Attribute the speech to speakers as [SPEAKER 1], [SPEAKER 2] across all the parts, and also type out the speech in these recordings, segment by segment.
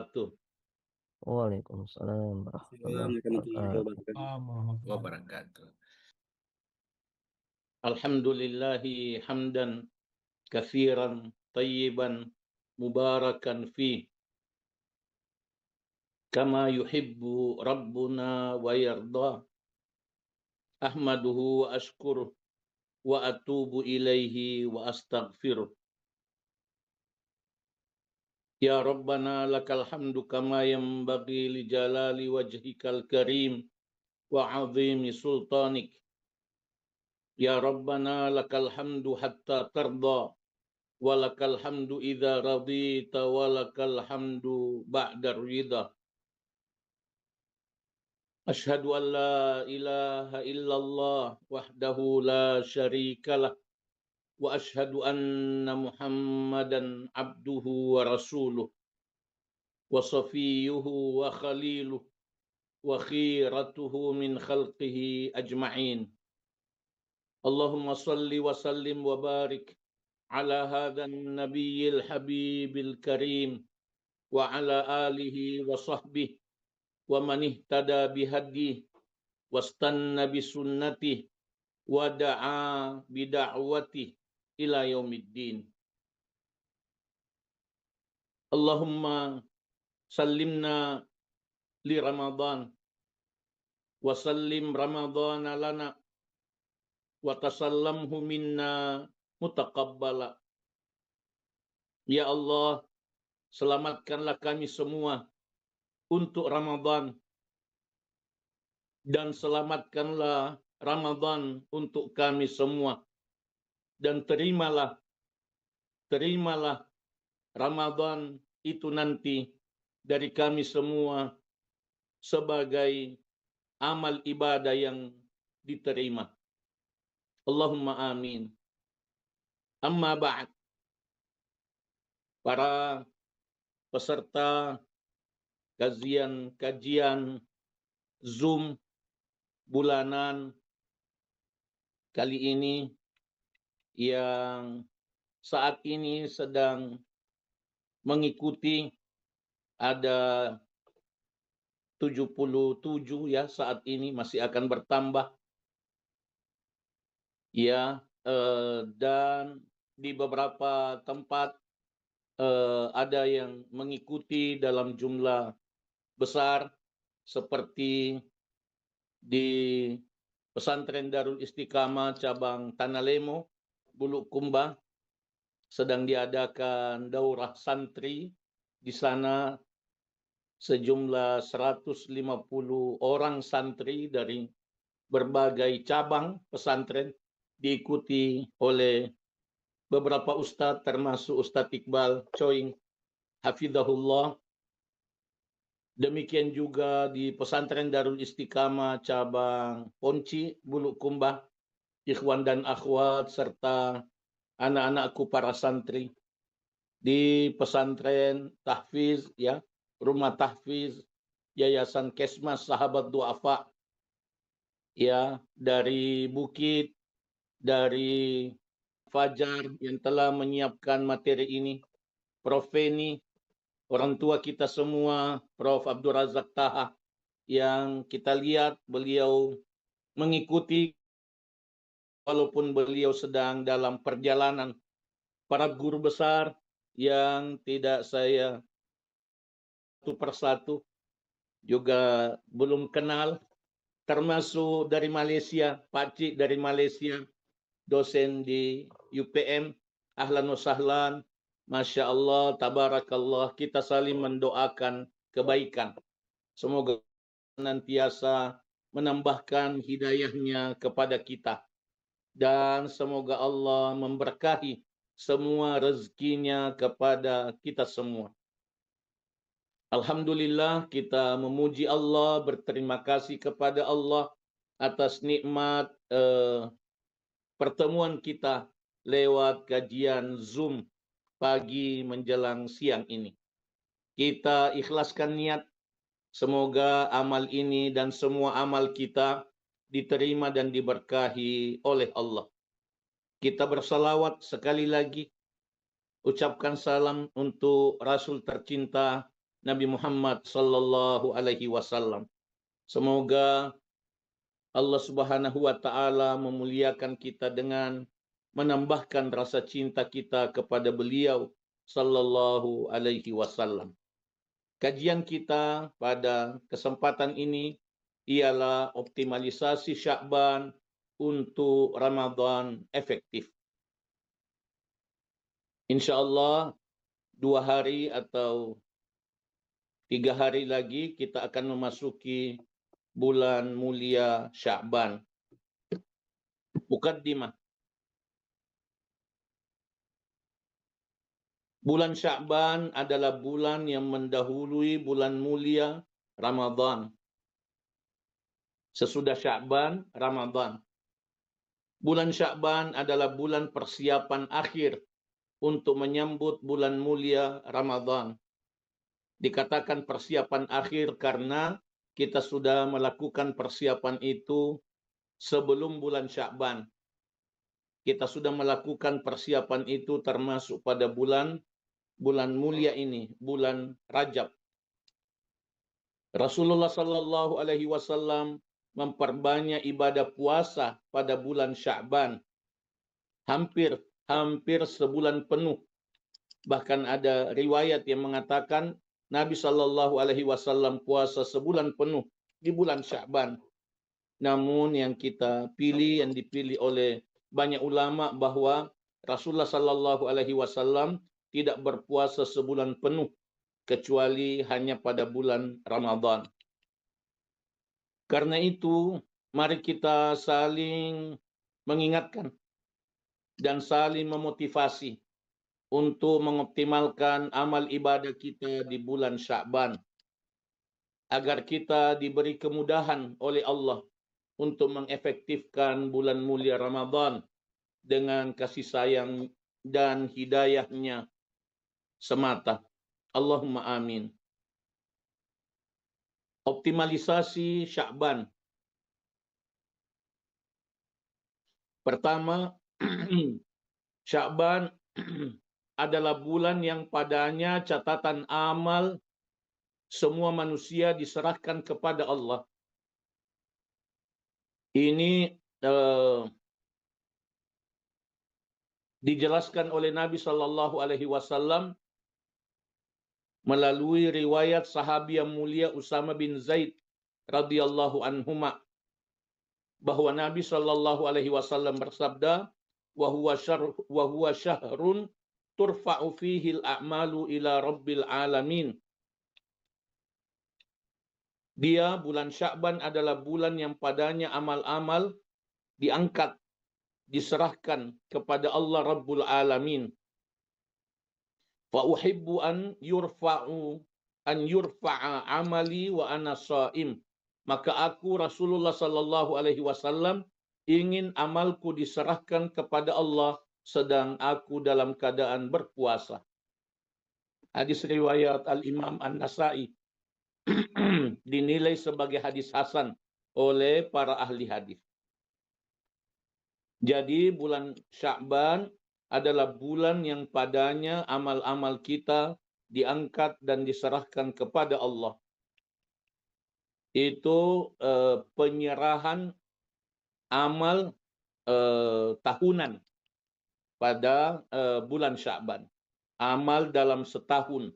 [SPEAKER 1] wabarakatuh.
[SPEAKER 2] Waalaikumsalam warahmatullahi wabarakatuh.
[SPEAKER 3] Wabarakatuh.
[SPEAKER 1] Alhamdulillahi hamdan katsiran tayyiban mubarakan fi kama yuhibbu rabbuna wa yarda. Ahmaduhu wa ashkuruh wa atubu ilaihi wa astaghfiruh. Ya Rabbana lakal hamdu kama yanbaghi li jalali wajhikal karim wa azimi sultanik. Ya Rabbana lakal hamdu hatta tarda wa lakal hamdu idza radita wa lakal hamdu ba'da ridha. Asyhadu an la ilaha illallah wahdahu la syarikalah wa asyhadu anna Muhammadan abduhu wa rasuluh wa safiyuhu wa khaliluh wa khiratuhu min khalqihi ajma'in. Allahumma salli wa sallim wa barik ala hadzal nabiyil habibil karim wa ala alihi wa sahbihi wa man ihtada bihadihi wastanna bisunnatihi wa da'a bida'watihi ila yaumiddin. Allahumma sallimna li Ramadan wa sallim Ramadana lana wa tasallamhu minna mutaqabbala. Ya Allah, selamatkanlah kami semua untuk Ramadan dan selamatkanlah Ramadan untuk kami semua. Dan terimalah Ramadan itu nanti dari kami semua sebagai amal ibadah yang diterima. Allahumma amin. Amma ba'd. Para peserta kajian Zoom bulanan kali ini yang saat ini sedang mengikuti, ada 77 ya saat ini, masih akan bertambah ya, dan di beberapa tempat ada yang mengikuti dalam jumlah besar seperti di Pesantren Darul Istiqamah cabang Tanah Bulukumba sedang diadakan daurah santri di sana, sejumlah 150 orang santri dari berbagai cabang pesantren diikuti oleh beberapa ustadz termasuk Ustadz Iqbal Coing hafizahullah. Demikian juga di Pesantren Darul Istiqamah cabang Ponci Bulukumba, ikhwan dan akhwat serta anak-anakku para santri di pesantren tahfiz ya, rumah tahfiz Yayasan Kesmas Sahabat Duafa ya, dari Bukit, dari Fajar yang telah menyiapkan materi ini, Prof Feni, orang tua kita semua, Prof Abdul Razak Taha, yang kita lihat beliau mengikuti walaupun beliau sedang dalam perjalanan. Para guru besar yang tidak saya satu persatu juga belum kenal, termasuk dari Malaysia, Pak Cik dari Malaysia, dosen di UPM, ahlan wa sahlan, Masya Allah, tabarakallah, kita saling mendoakan kebaikan. Semoga senantiasa menambahkan hidayahnya kepada kita. Dan semoga Allah memberkahi semua rezekinya kepada kita semua. Alhamdulillah, kita memuji Allah, berterima kasih kepada Allah atas nikmat pertemuan kita lewat kajian Zoom pagi menjelang siang ini. Kita ikhlaskan niat, semoga amal ini dan semua amal kita diterima dan diberkahi oleh Allah. Kita bersalawat sekali lagi, ucapkan salam untuk Rasul tercinta Nabi Muhammad sallallahu alaihi wasallam. Semoga Allah Subhanahu wa taala memuliakan kita dengan menambahkan rasa cinta kita kepada beliau sallallahu alaihi wasallam. Kajian kita pada kesempatan ini ialah optimalisasi Sya'ban untuk Ramadan efektif. Insyaallah 2 hari atau 3 hari lagi kita akan memasuki bulan mulia Sya'ban. Mukaddimah. Bulan Sya'ban adalah bulan yang mendahului bulan mulia Ramadan. Sesudah Sya'ban, Ramadan. Bulan Sya'ban adalah bulan persiapan akhir untuk menyambut bulan mulia Ramadan. Dikatakan persiapan akhir karena kita sudah melakukan persiapan itu sebelum bulan Sya'ban. Kita sudah melakukan persiapan itu termasuk pada bulan mulia ini, bulan Rajab. Rasulullah sallallahu alaihi wasallam memperbanyak ibadah puasa pada bulan Sya'ban. Hampir sebulan penuh. Bahkan ada riwayat yang mengatakan Nabi sallallahu alaihi wasallam puasa sebulan penuh di bulan Sya'ban. Namun yang dipilih oleh banyak ulama bahwa Rasulullah sallallahu alaihi wasallam tidak berpuasa sebulan penuh kecuali hanya pada bulan Ramadan. Karena itu, mari kita saling mengingatkan dan saling memotivasi untuk mengoptimalkan amal ibadah kita di bulan Sya'ban agar kita diberi kemudahan oleh Allah untuk mengefektifkan bulan mulia Ramadan dengan kasih sayang dan hidayahnya semata. Allahumma amin. Optimalisasi Sya'ban. Pertama, Sya'ban adalah bulan yang padanya catatan amal semua manusia diserahkan kepada Allah. Ini dijelaskan oleh Nabi sallallahu alaihi wasallam melalui riwayat sahabi yang mulia Usama bin Zaid radhiyallahu anhuma bahwa Nabi sallallahu alaihi wasallam bersabda, wa huwa syahrun turfa'u fihi al-a'malu ila rabbil alamin. Dia, bulan Sya'ban, adalah bulan yang padanya amal-amal diangkat, diserahkan kepada Allah Rabbul Alamin. Fa uhibbu an yurfa'a amali wa ana sha'im. Maka aku Rasulullah sallallahu alaihi wasallam ingin amalku diserahkan kepada Allah sedang aku dalam keadaan berpuasa. Hadis riwayat Al-Imam An-Nasa'i dinilai sebagai hadis hasan oleh para ahli hadis. Jadi bulan Sya'ban adalah bulan yang padanya amal-amal kita diangkat dan diserahkan kepada Allah. Itu penyerahan amal tahunan pada bulan Sya'ban. Amal dalam setahun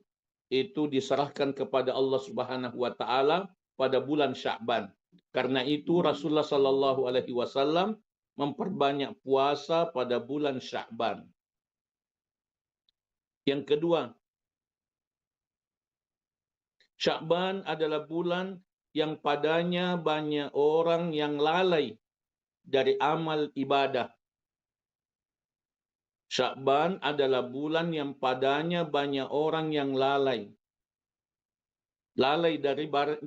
[SPEAKER 1] itu diserahkan kepada Allah Subhanahu wa taala pada bulan Sya'ban. Karena itu Rasulullah sallallahu alaihi wasallam memperbanyak puasa pada bulan Sya'ban. Yang kedua, Sya'ban adalah bulan yang padanya banyak orang yang lalai dari amal ibadah. Sya'ban adalah bulan yang padanya banyak orang yang lalai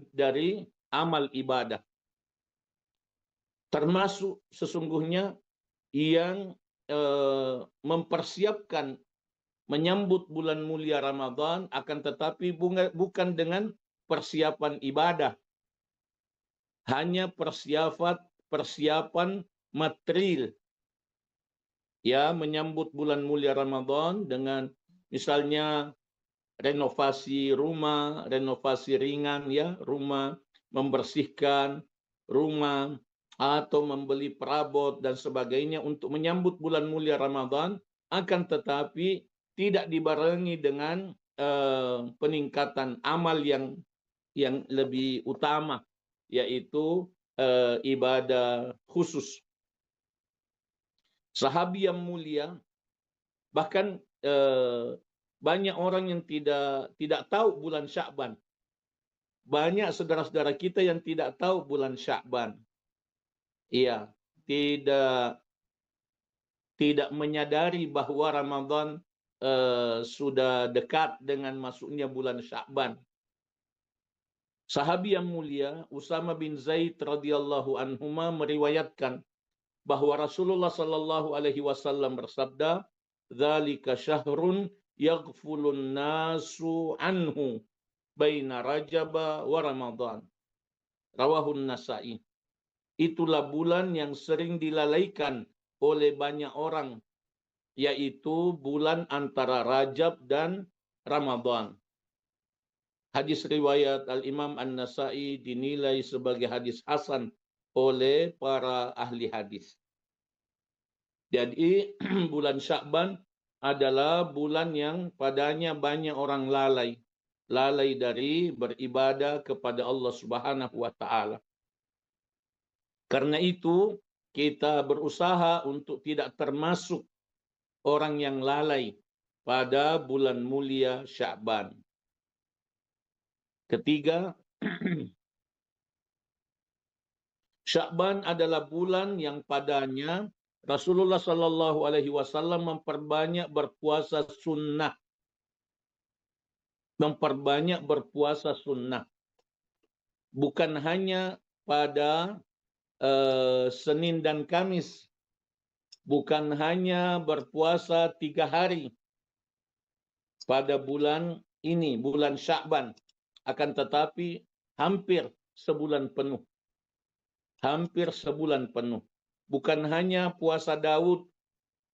[SPEAKER 1] dari amal ibadah. Termasuk sesungguhnya yang mempersiapkan menyambut bulan mulia Ramadan, akan tetapi bukan dengan persiapan ibadah. Hanya persiapan material. Ya, menyambut bulan mulia Ramadan dengan misalnya renovasi rumah, renovasi ringan ya, rumah, membersihkan rumah, atau membeli perabot dan sebagainya untuk menyambut bulan mulia Ramadan, akan tetapi tidak dibarengi dengan peningkatan amal yang lebih utama, yaitu ibadah khusus. Sahabi yang mulia, bahkan banyak orang yang tidak tahu bulan Sya'ban. Banyak saudara-saudara kita yang tidak tahu bulan Sya'ban. Iya, tidak menyadari bahwa Ramadan sudah dekat dengan masuknya bulan Sya'ban. Sahabi yang mulia Usama bin Zaid radhiyallahu anhuma meriwayatkan bahwa Rasulullah sallallahu alaihi wasallam bersabda, "Dzalika syahrun yaghfulun nasu anhu baina Rajab wa Ramadan." Rawahun Nasa'i. Itulah bulan yang sering dilalaikan oleh banyak orang, yaitu bulan antara Rajab dan Ramadan. Hadis riwayat Al-Imam An-Nasa'i dinilai sebagai hadis hasan oleh para ahli hadis. Jadi bulan Sya'ban adalah bulan yang padanya banyak orang lalai dari beribadah kepada Allah Subhanahu wa taala. Karena itu kita berusaha untuk tidak termasuk orang yang lalai pada bulan mulia Sya'ban. Ketiga, Sya'ban adalah bulan yang padanya Rasulullah Shallallahu Alaihi Wasallam memperbanyak berpuasa sunnah, bukan hanya pada Senin dan Kamis, bukan hanya berpuasa 3 hari pada bulan ini, bulan Sya'ban, akan tetapi hampir sebulan penuh. Bukan hanya puasa Daud,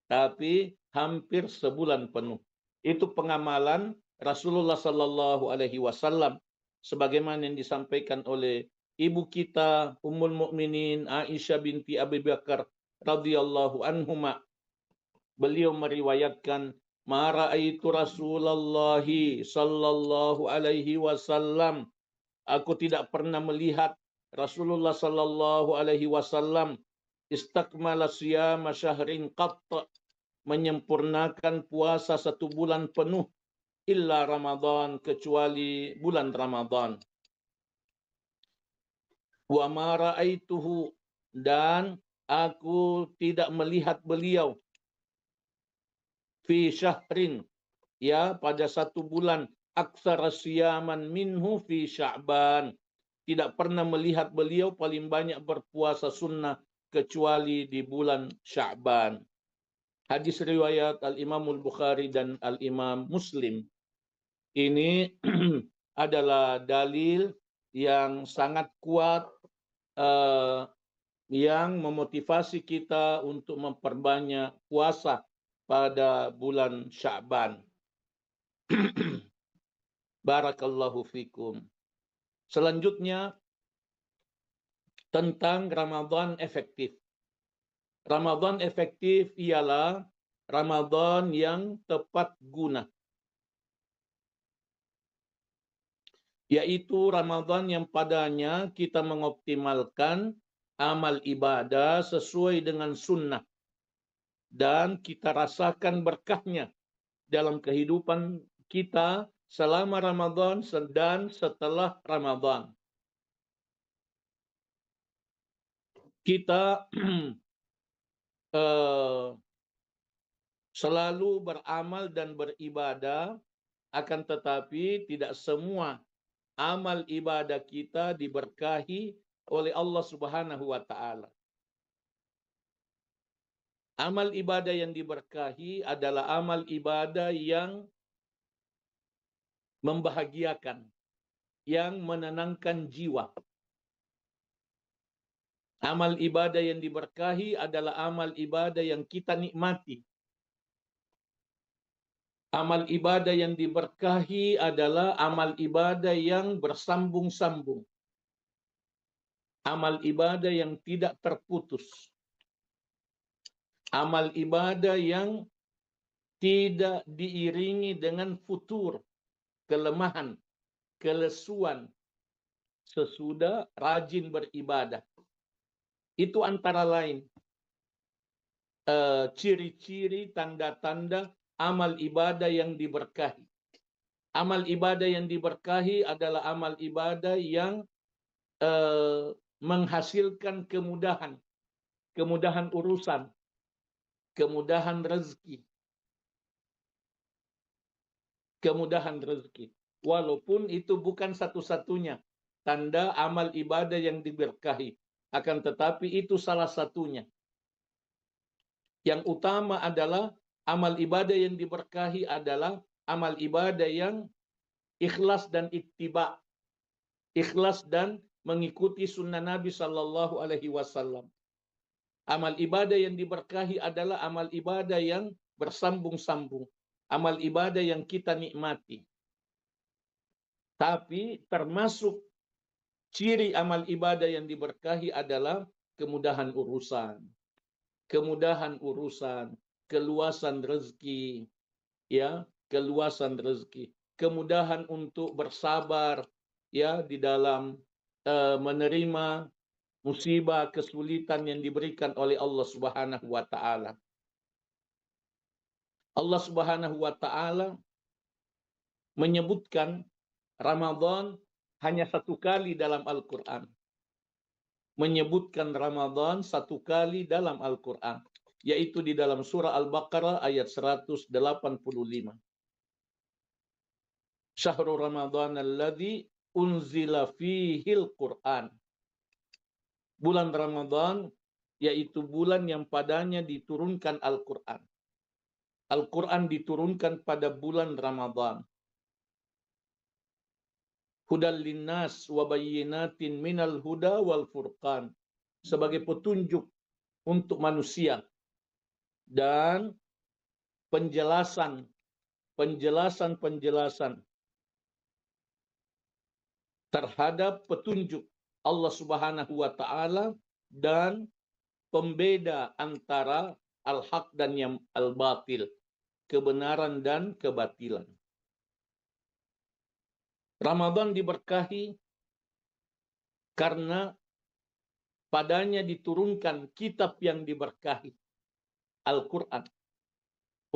[SPEAKER 1] tapi hampir sebulan penuh. Itu pengamalan Rasulullah Sallallahu Alaihi Wasallam, sebagaimana yang disampaikan oleh ibu kita Ummul Mukminin Aisyah binti Abi Bakar radhiyallahu anhuma. Beliau meriwayatkan, "Ma ra'aitu Rasulullah sallallahu alaihi wasallam." Aku tidak pernah melihat Rasulullah sallallahu alaihi wasallam istakmala siyama syahrin qatta, menyempurnakan puasa 1 bulan penuh, illa Ramadan, kecuali bulan Ramadan. Wa ma ra'aituhu, dan aku tidak melihat beliau fi syahrin, ya, pada 1 bulan, aktsara siyaman minhu fi Sya'ban. Tidak pernah melihat beliau paling banyak berpuasa sunnah kecuali di bulan Sya'ban. Hadis riwayat Al-Imam Al-Bukhari dan Al-Imam Muslim. Ini adalah dalil yang sangat kuat yang memotivasi kita untuk memperbanyak puasa pada bulan Sya'ban. Barakallahu fikum. Selanjutnya tentang Ramadan efektif. Ramadan efektif ialah Ramadan yang tepat guna, yaitu Ramadan yang padanya kita mengoptimalkan amal ibadah sesuai dengan sunnah dan kita rasakan berkahnya dalam kehidupan kita selama Ramadan dan setelah Ramadan. Kita selalu beramal dan beribadah, akan tetapi tidak semua amal ibadah kita diberkahi oleh Allah Subhanahu wa taala. Amal ibadah yang diberkahi adalah amal ibadah yang membahagiakan, yang menenangkan jiwa. Amal ibadah yang diberkahi adalah amal ibadah yang kita nikmati. Amal ibadah yang diberkahi adalah amal ibadah yang bersambung-sambung. Amal ibadah yang tidak terputus. Amal ibadah yang tidak diiringi dengan futur, kelemahan, kelesuan sesudah rajin beribadah. Itu antara lain ciri-ciri, tanda-tanda amal ibadah yang diberkahi. Amal ibadah yang diberkahi adalah amal ibadah yang menghasilkan kemudahan, kemudahan urusan, kemudahan rezeki, kemudahan rezeki. Walaupun itu bukan satu-satunya tanda amal ibadah yang diberkahi, akan tetapi itu salah satunya. Yang utama adalah amal ibadah yang diberkahi adalah amal ibadah yang ikhlas dan ittiba, ikhlas dan mengikuti sunnah Nabi Sallallahu Alaihi Wasallam. Amal ibadah yang diberkahi adalah amal ibadah yang bersambung-sambung, amal ibadah yang kita nikmati. Tapi termasuk ciri amal ibadah yang diberkahi adalah kemudahan urusan, keluasan rezeki, ya, keluasan rezeki, kemudahan untuk bersabar, ya, di dalam menerima musibah, kesulitan yang diberikan oleh Allah Subhanahu wa taala. Allah Subhanahu wa taala menyebutkan Ramadan hanya satu kali dalam Al-Qur'an. Menyebutkan Ramadan satu kali dalam Al-Qur'an, yaitu di dalam surah Al-Baqarah ayat 185. Syahrul Ramadan alladzi unzila fihil Qur'an. Bulan Ramadan yaitu bulan yang padanya diturunkan Al-Qur'an. Al-Qur'an diturunkan pada bulan Ramadan. Hudal linnas wa bayyinatin minal huda wal furqan. Sebagai petunjuk untuk manusia dan penjelasan terhadap petunjuk Allah Subhanahu wa taala dan pembeda antara al-haq dan yang al-batil, kebenaran dan kebatilan. Ramadan diberkahi karena padanya diturunkan kitab yang diberkahi, Al-Quran.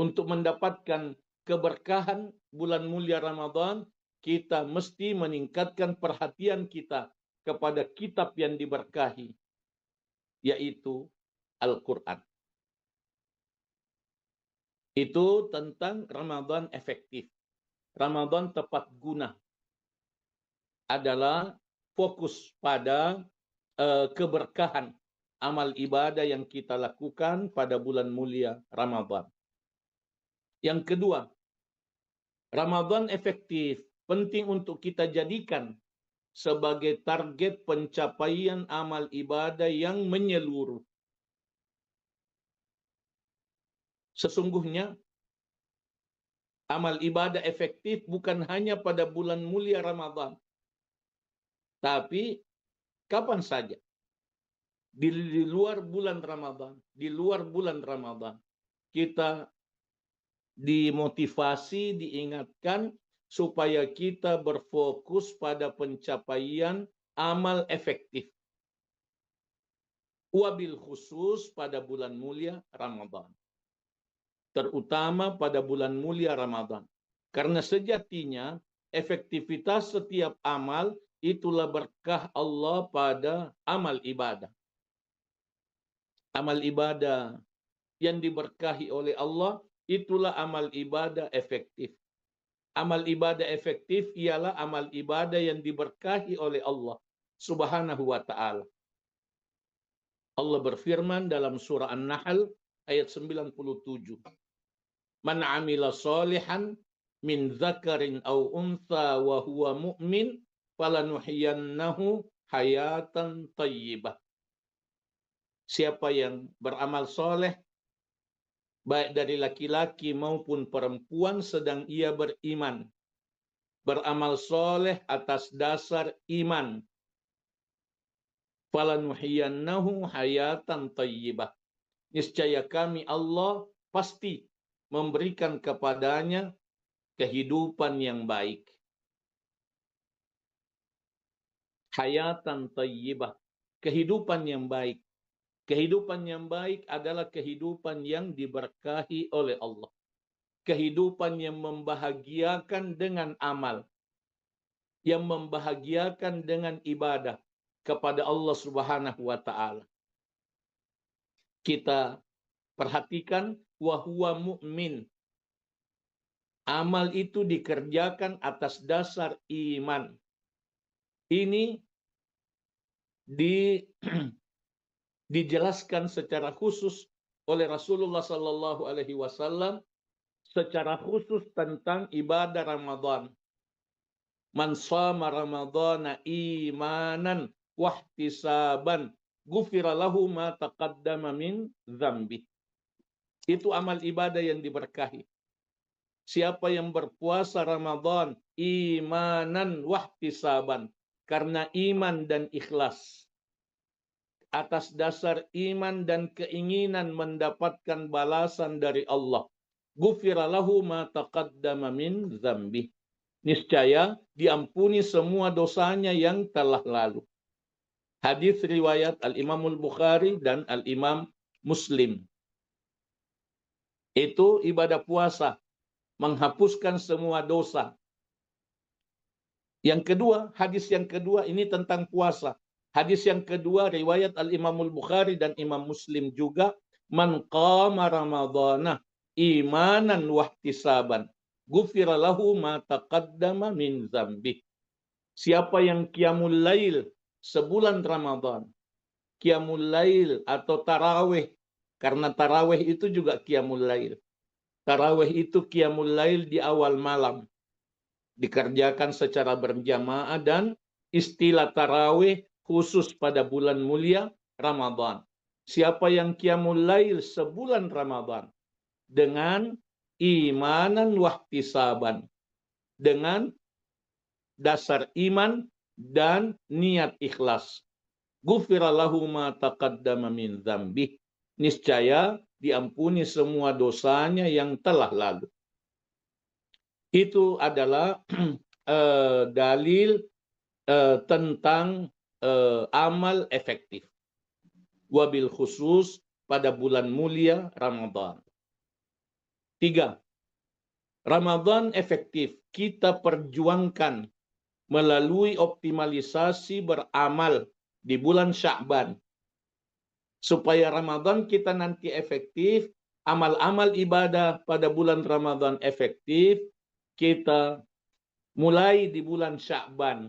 [SPEAKER 1] Untuk mendapatkan keberkahan bulan mulia Ramadan, kita mesti meningkatkan perhatian kita kepada kitab yang diberkahi, yaitu Al-Quran. Itu tentang Ramadan efektif. Ramadan tepat guna adalah fokus pada keberkahan amal ibadah yang kita lakukan pada bulan mulia Ramadan. Yang kedua, Ramadan efektif penting untuk kita jadikan sebagai target pencapaian amal ibadah yang menyeluruh. Sesungguhnya amal ibadah efektif bukan hanya pada bulan mulia Ramadan, tapi kapan saja. Di luar bulan Ramadan, kita dimotivasi, diingatkan supaya kita berfokus pada pencapaian amal efektif. Wabil khusus pada bulan mulia Ramadan. Terutama pada bulan mulia Ramadan. Karena sejatinya efektivitas setiap amal itulah berkah Allah pada amal ibadah. Amal ibadah yang diberkahi oleh Allah, itulah amal ibadah efektif. Amal ibadah efektif ialah amal ibadah yang diberkahi oleh Allah Subhanahu wa ta'ala. Allah berfirman dalam surah An-Nahl ayat 97. Man amila solihan min dzakarin aw untha wa huwa mu'min falanuhyiyannahu hayatan thayyibah. Siapa yang beramal soleh baik dari laki-laki maupun perempuan sedang ia beriman, beramal soleh atas dasar iman. Falanuhiyannahu hayatan thayyibah. Niscaya kami Allah pasti memberikan kepadanya kehidupan yang baik. Hayatan thayyibah, kehidupan yang baik. Kehidupan yang baik adalah kehidupan yang diberkahi oleh Allah. Kehidupan yang membahagiakan dengan amal, yang membahagiakan dengan ibadah kepada Allah Subhanahu wa taala. Kita perhatikan wa huwa mu'min. Amal itu dikerjakan atas dasar iman. Ini dijelaskan secara khusus oleh Rasulullah Sallallahu Alaihi Wasallam secara khusus tentang ibadah Ramadan. Man shama Ramadhana imanan wahtisaban ghufira lahu ma taqaddama min dzambi. Itu amal ibadah yang diberkahi. Siapa yang berpuasa Ramadan imanan wahtisaban, karena iman dan ikhlas, atas dasar iman dan keinginan mendapatkan balasan dari Allah, ghufira lahu ma taqaddama min dzambi. Niscaya diampuni semua dosanya yang telah lalu. Hadis riwayat Al-Imam Al-Bukhari dan Al-Imam Muslim. Itu ibadah puasa, menghapuskan semua dosa. Yang kedua, hadis yang kedua ini tentang puasa. Hadis yang kedua riwayat Al-Imam Al-Bukhari dan Imam Muslim juga, man qama ramadhana imanan wahtisaban ghufira lahu ma taqaddama min dzambi. Siapa yang qiyamul lail sebulan Ramadan, qiyamul lail atau tarawih, karena tarawih itu juga qiyamul lail. Tarawih itu qiyamul lail di awal malam, dikerjakan secara berjamaah, dan istilah tarawih khusus pada bulan mulia Ramadan. Siapa yang qiyamul lail sebulan Ramadan dengan imanan wahtisaban, dengan dasar iman dan niat ikhlas, ghufira lahu ma taqaddama min dzambi. Niscaya diampuni semua dosanya yang telah lalu. Itu adalah dalil tentang amal efektif. Wabil khusus pada bulan mulia Ramadan. 3. Ramadan efektif kita perjuangkan melalui optimalisasi beramal di bulan Sya'ban. Supaya Ramadan kita nanti efektif, amal-amal ibadah pada bulan Ramadan efektif, kita mulai di bulan Sya'ban.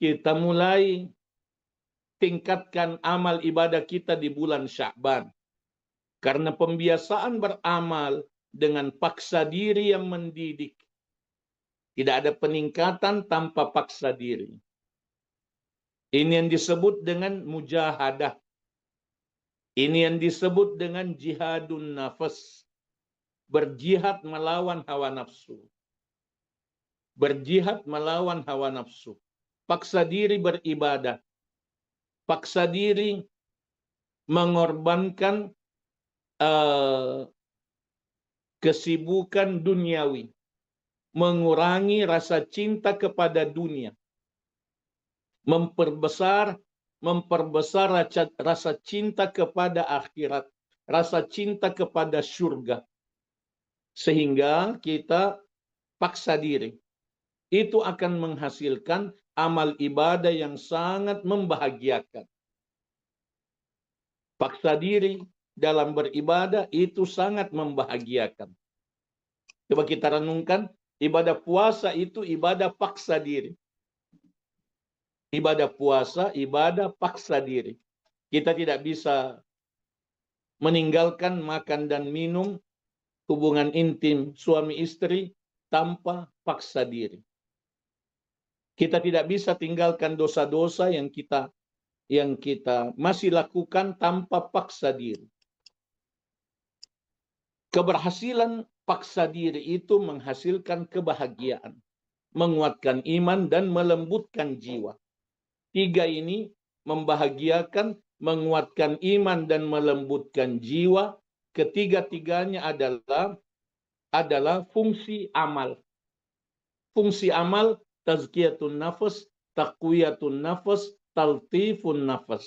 [SPEAKER 1] Kita mulai tingkatkan amal ibadah kita di bulan Sya'ban. Karena pembiasaan beramal dengan paksa diri yang mendidik. Tidak ada peningkatan tanpa paksa diri. Ini yang disebut dengan mujahadah. Ini yang disebut dengan jihadun nafas. Berjihad melawan hawa nafsu. Berjihad melawan hawa nafsu. Paksa diri beribadah. Paksa diri mengorbankan kesibukan duniawi, mengurangi rasa cinta kepada dunia, memperbesar rasa cinta kepada akhirat, rasa cinta kepada surga, sehingga kita paksa diri. Itu akan menghasilkan amal ibadah yang sangat membahagiakan. Paksa diri dalam beribadah itu sangat membahagiakan. Coba kita renungkan, ibadah puasa itu ibadah paksa diri. Ibadah puasa, ibadah paksa diri. Kita tidak bisa meninggalkan makan dan minum, hubungan intim suami istri tanpa paksa diri. Kita tidak bisa tinggalkan dosa-dosa yang kita masih lakukan tanpa paksa diri. Keberhasilan paksa diri itu menghasilkan kebahagiaan, menguatkan iman dan melembutkan jiwa. Tiga ini membahagiakan, menguatkan iman dan melembutkan jiwa. Ketiga-tiganya adalah fungsi amal. Fungsi amal tazkiyatun nafas, taqwiyatun nafas, taltifun nafas.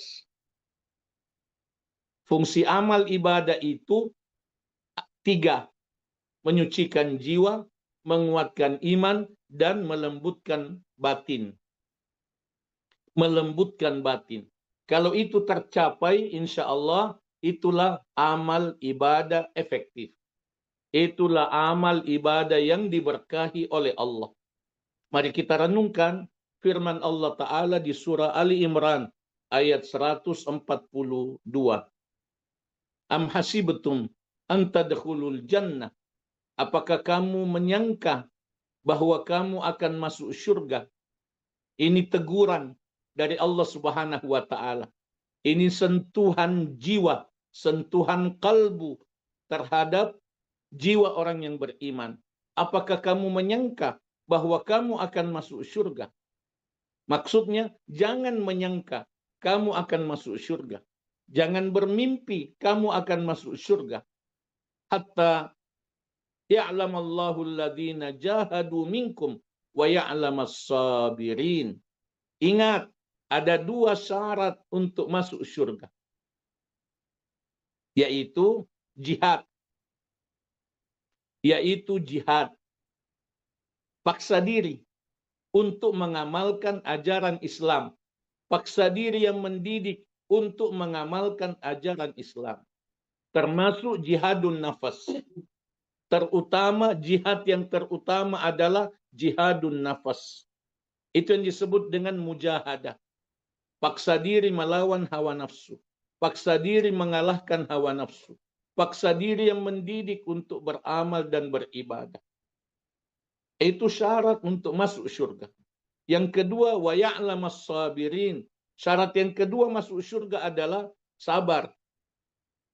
[SPEAKER 1] Fungsi amal ibadah itu tiga: menyucikan jiwa, menguatkan iman, dan melembutkan batin. Melembutkan batin. Kalau itu tercapai, insya Allah itulah amal ibadah efektif. Itulah amal ibadah yang diberkahi oleh Allah. Mari kita renungkan firman Allah Ta'ala di surah Ali Imran ayat 142. Am hasibtum an tadkhulul jannah. Apakah kamu menyangka bahwa kamu akan masuk surga? Ini teguran dari Allah Subhanahu wa Ta'ala. Ini sentuhan jiwa, sentuhan kalbu terhadap jiwa orang yang beriman. Apakah kamu menyangka bahwa kamu akan masuk surga? Maksudnya, jangan menyangka kamu akan masuk surga. Jangan bermimpi kamu akan masuk surga. Hatta ya'lamallahu alladhina jahadu minkum wa ya'lamas sabirin. Ingat, ada dua syarat untuk masuk surga, yaitu jihad. Paksa diri untuk mengamalkan ajaran Islam. Paksa diri yang mendidik untuk mengamalkan ajaran Islam. Termasuk jihadun nafas. Jihad yang terutama adalah jihadun nafas. Itu yang disebut dengan mujahadah. Paksa diri melawan hawa nafsu. Paksa diri mengalahkan hawa nafsu. Paksa diri yang mendidik untuk beramal dan beribadah. Itu syarat untuk masuk surga. Yang kedua, wa ya'lamas sabirin. Syarat yang kedua masuk surga adalah sabar.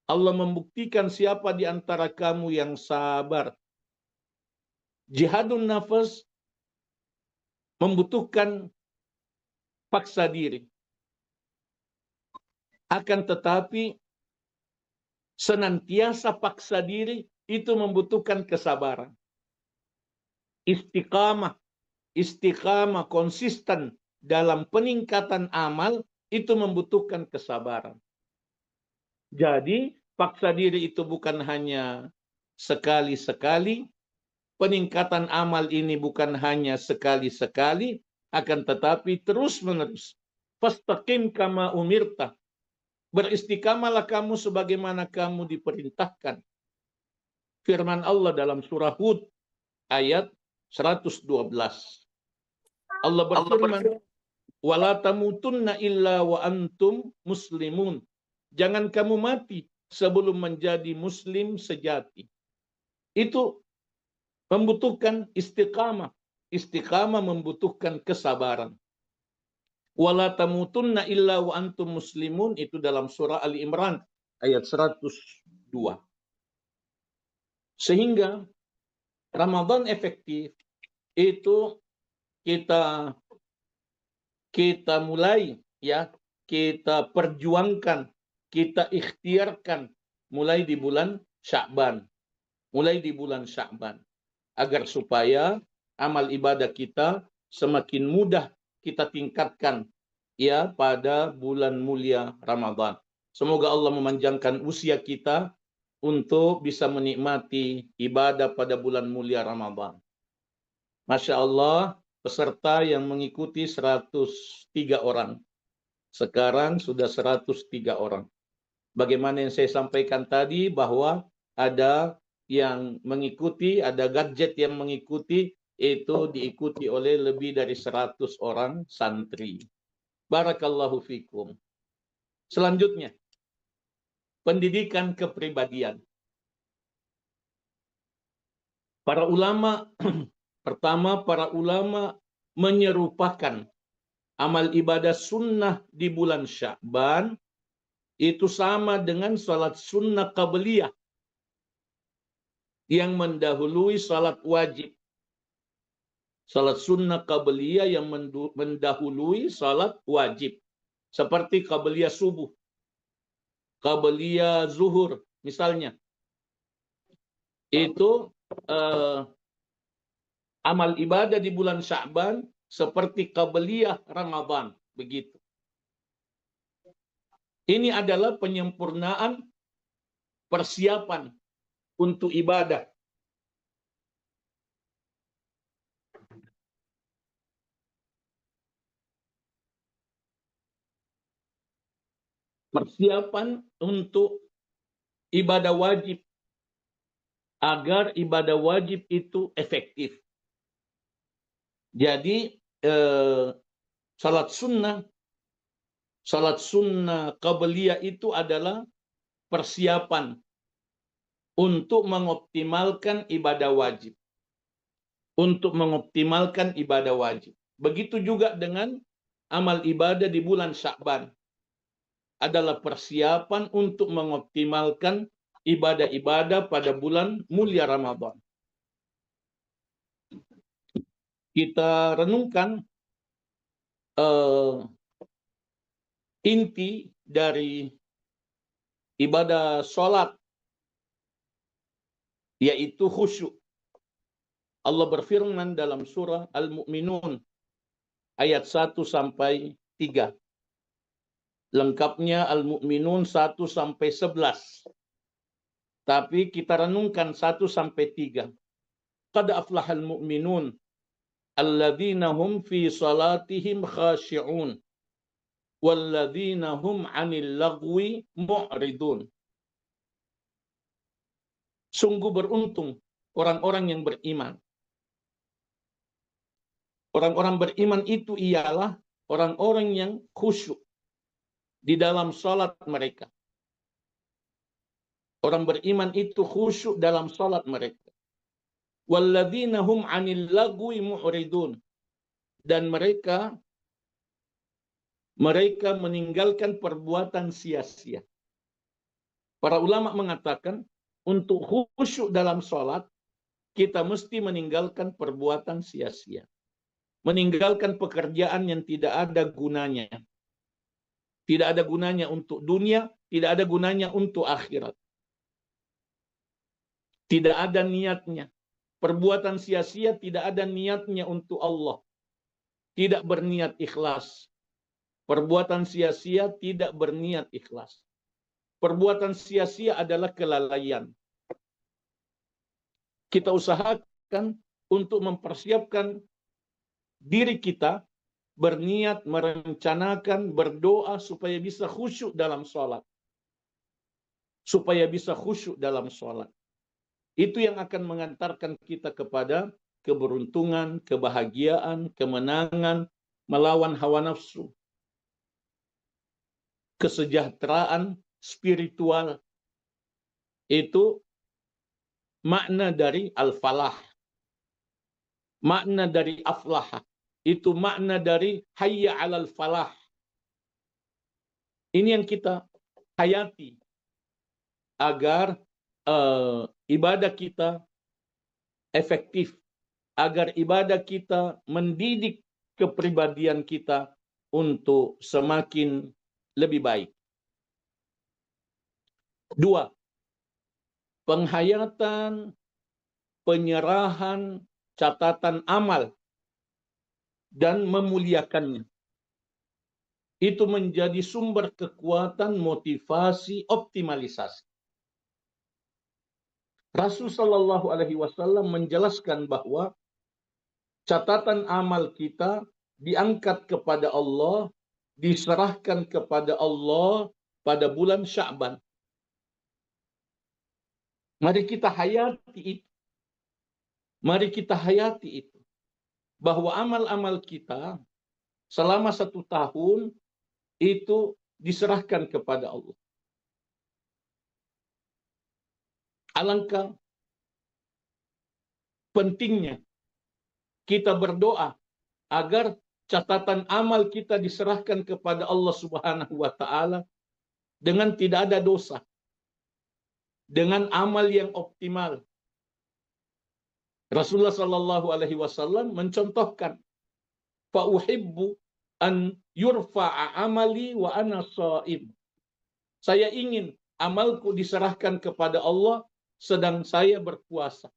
[SPEAKER 1] Allah membuktikan siapa di antara kamu yang sabar. Jihadun nafas membutuhkan paksa diri. Akan tetapi senantiasa paksa diri itu membutuhkan kesabaran. Istiqamah konsisten dalam peningkatan amal itu membutuhkan kesabaran. Jadi paksa diri itu bukan hanya sekali-sekali, peningkatan amal ini bukan hanya sekali-sekali, akan tetapi terus-menerus. Fastaqim kama umirta. Beristiqamalah kamu sebagaimana kamu diperintahkan. Firman Allah dalam surah Hud ayat 112. Allah berfirman, "Wala tamutunna illa wa antum muslimun." Jangan kamu mati sebelum menjadi muslim sejati. Itu membutuhkan istiqamah. Istiqamah membutuhkan kesabaran. Wala tamutunna illa wa antum muslimun, itu dalam surah Ali Imran ayat 102. Sehingga Ramadan efektif itu kita mulai, ya, kita perjuangkan, kita ikhtiarkan mulai di bulan Sya'ban. Agar supaya amal ibadah kita semakin mudah kita tingkatkan, ya, pada bulan mulia Ramadan. Semoga Allah memanjangkan usia kita untuk bisa menikmati ibadah pada bulan mulia Ramadan. Masya Allah, peserta yang mengikuti 103 orang. Sekarang sudah 103 orang. Bagaimana yang saya sampaikan tadi, bahwa ada yang mengikuti, ada gadget yang mengikuti, itu diikuti oleh lebih dari 100 orang santri. Barakallahu fikum. Selanjutnya, pendidikan kepribadian. Para ulama, pertama, para ulama menyerupakan amal ibadah sunnah di bulan Sya'ban itu sama dengan salat sunnah qabliyah. yang mendahului salat wajib. Salat sunnah qabliyah yang mendahului salat wajib. Seperti qabliyah subuh, qabliyah zuhur misalnya. Itu amal ibadah di bulan Sya'ban seperti qabliyah Ramadan. Begitu. Ini adalah penyempurnaan persiapan untuk ibadah. Persiapan untuk ibadah wajib agar ibadah wajib itu efektif. Jadi salat sunnah qabliyah itu adalah persiapan untuk mengoptimalkan ibadah wajib. Untuk mengoptimalkan ibadah wajib. Begitu juga dengan amal ibadah di bulan Sya'ban. Adalah persiapan untuk mengoptimalkan ibadah-ibadah pada bulan mulia Ramadan. Kita renungkan inti dari ibadah sholat, yaitu khusyuk. Allah berfirman dalam surah Al-Mu'minun ayat 1 sampai 3. Lengkapnya Al-Mu'minun 1 sampai 11. Tapi kita renungkan 1 sampai 3. Qad aflahal mu'minun alladzina hum fi salatihim khashi'un walladzina hum 'anil lagwi mu'ridun. Sungguh beruntung orang-orang yang beriman. Orang-orang beriman itu ialah orang-orang yang khusyuk di dalam salat mereka. Orang beriman itu khusyuk dalam salat mereka. Walladzina hum 'anil lagwi mu'ridun. Dan mereka meninggalkan perbuatan sia-sia. Para ulama mengatakan untuk khusyuk dalam salat kita mesti meninggalkan perbuatan sia-sia. Meninggalkan pekerjaan yang tidak ada gunanya. Tidak ada gunanya untuk dunia, tidak ada gunanya untuk akhirat. Tidak ada niatnya. Perbuatan sia-sia tidak ada niatnya untuk Allah. Tidak berniat ikhlas. Perbuatan sia-sia tidak berniat ikhlas. Perbuatan sia-sia adalah kelalaian. Kita usahakan untuk mempersiapkan diri kita, berniat, merencanakan, berdoa supaya bisa khusyuk dalam sholat. Supaya bisa khusyuk dalam sholat. Itu yang akan mengantarkan kita kepada keberuntungan, kebahagiaan, kemenangan, melawan hawa nafsu. Kesejahteraan spiritual. Itu makna dari al-falah. Makna dari aflah. Itu makna dari hayya 'alal falah. Ini yang kita hayati agar ibadah kita efektif, agar ibadah kita mendidik kepribadian kita untuk semakin lebih baik. 2. Penghayatan, penyerahan, catatan amal dan memuliakannya. Itu menjadi sumber kekuatan, motivasi, optimalisasi. Rasul Shallallahu Alaihi Wasallam menjelaskan bahwa catatan amal kita diangkat kepada Allah, diserahkan kepada Allah pada bulan Sya'ban. Mari kita hayati itu. Mari kita hayati itu. Bahwa amal-amal kita selama 1 tahun itu diserahkan kepada Allah. Alangkah pentingnya kita berdoa agar catatan amal kita diserahkan kepada Allah Subhanahu wa taala dengan tidak ada dosa. Dengan amal yang optimal. Rasulullah Shallallahu Alaihi Wasallam mencontohkan, fa uhibbu an yurfa'a amali wa ana shaim. Saya ingin amalku diserahkan kepada Allah sedang saya berpuasa.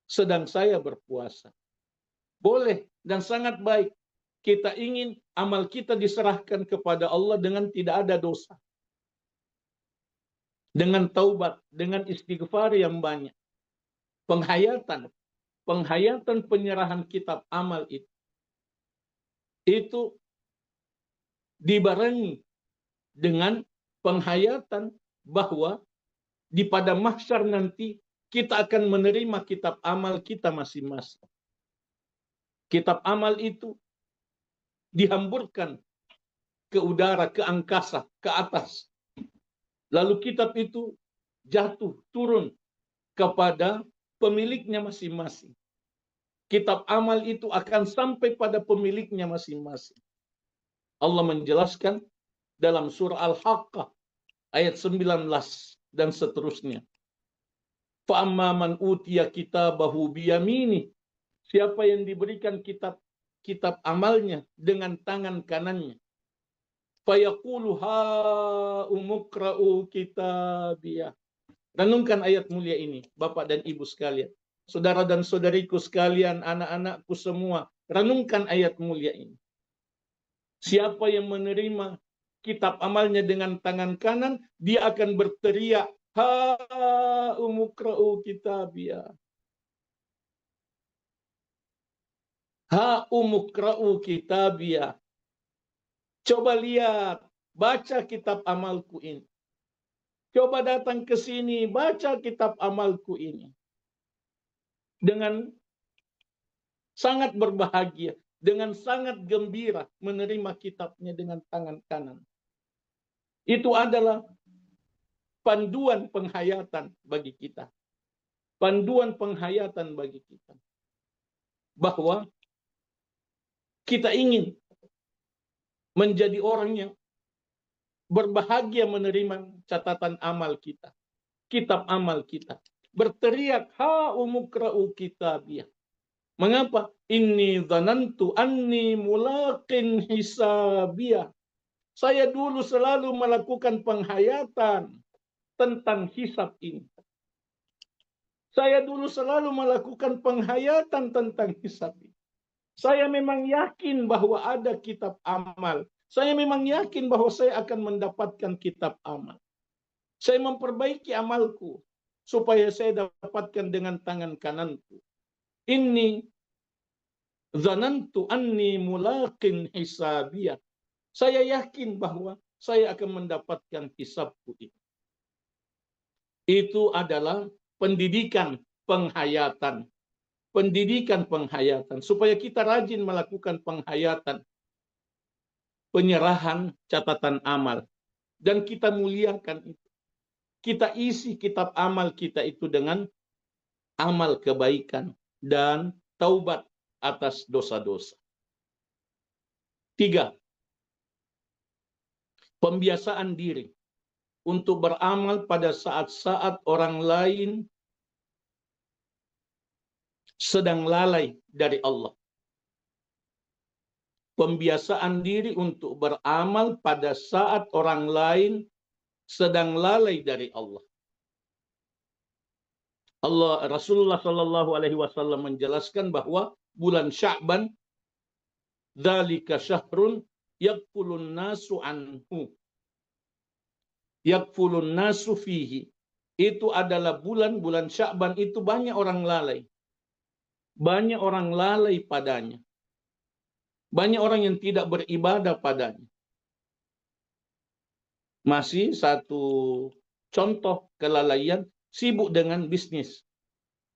[SPEAKER 1] Sedang saya berpuasa. Boleh dan sangat baik. Kita ingin amal kita diserahkan kepada Allah dengan tidak ada dosa. Dengan taubat, dengan istighfar yang banyak. Penghayatan penyerahan kitab amal itu dibarengi dengan penghayatan bahwa di pada mahsyar nanti kita akan menerima kitab amal kita masing-masing. Kitab amal itu dihamburkan ke udara, ke angkasa, ke atas. Lalu kitab itu jatuh, turun kepada pemiliknya masing-masing. Kitab amal itu akan sampai pada pemiliknya masing-masing. Allah menjelaskan dalam surah Al-Haqqah ayat 19 dan seterusnya. Fa'amma man utiya kitabahu biyamini. Siapa yang diberikan kitab amalnya dengan tangan kanannya. Fayaqulu ha umukra'u kitabiyah. Renungkan ayat mulia ini, Bapak dan Ibu sekalian. Saudara dan saudariku sekalian, anak-anakku semua. Renungkan ayat mulia ini. Siapa yang menerima kitab amalnya dengan tangan kanan, dia akan berteriak, ha umukra'u kitabiyah. Ha umukra'u kitabiyah. Coba lihat, baca kitab amalku ini. Coba datang ke sini, baca kitab amalku ini. Dengan sangat berbahagia, dengan sangat gembira menerima kitabnya dengan tangan kanan. Itu adalah panduan penghayatan bagi kita. Panduan penghayatan bagi kita. Bahwa kita ingin menjadi orang yang berbahagia menerima catatan amal kita. Kitab amal kita. Berteriak, ha umukra'u kitabiyah. Mengapa? Inni dhanantu anni mulaqin hisabiyah. Saya dulu selalu melakukan penghayatan tentang hisab ini. Saya dulu selalu melakukan penghayatan tentang hisab ini. Saya memang yakin bahwa ada kitab amal. Saya memang yakin bahwa saya akan mendapatkan kitab amal. Saya memperbaiki amalku supaya saya dapatkan dengan tangan kananku. Inni zanantu anni mulaqin hisabiyah. Saya yakin bahwa saya akan mendapatkan hisabku itu. Itu adalah pendidikan penghayatan. Pendidikan penghayatan. Supaya kita rajin melakukan penghayatan. Penyerahan catatan amal. Dan kita muliakan itu. Kita isi kitab amal kita itu dengan amal kebaikan dan taubat atas dosa-dosa. 3. Pembiasaan diri untuk beramal pada saat-saat orang lain sedang lalai dari Allah. Pembiasaan diri untuk beramal pada saat orang lain sedang lalai dari Allah. Rasulullah Shallallahu Alaihi Wasallam menjelaskan bahwa bulan Sya'ban dzalika syahrun yakfulun nasu anhu. Yakfulun nasu fihi. Itu adalah bulan Sya'ban itu banyak orang lalai. Banyak orang lalai padanya. Banyak orang yang tidak beribadah padanya. Masih satu contoh kelalaian, sibuk dengan bisnis.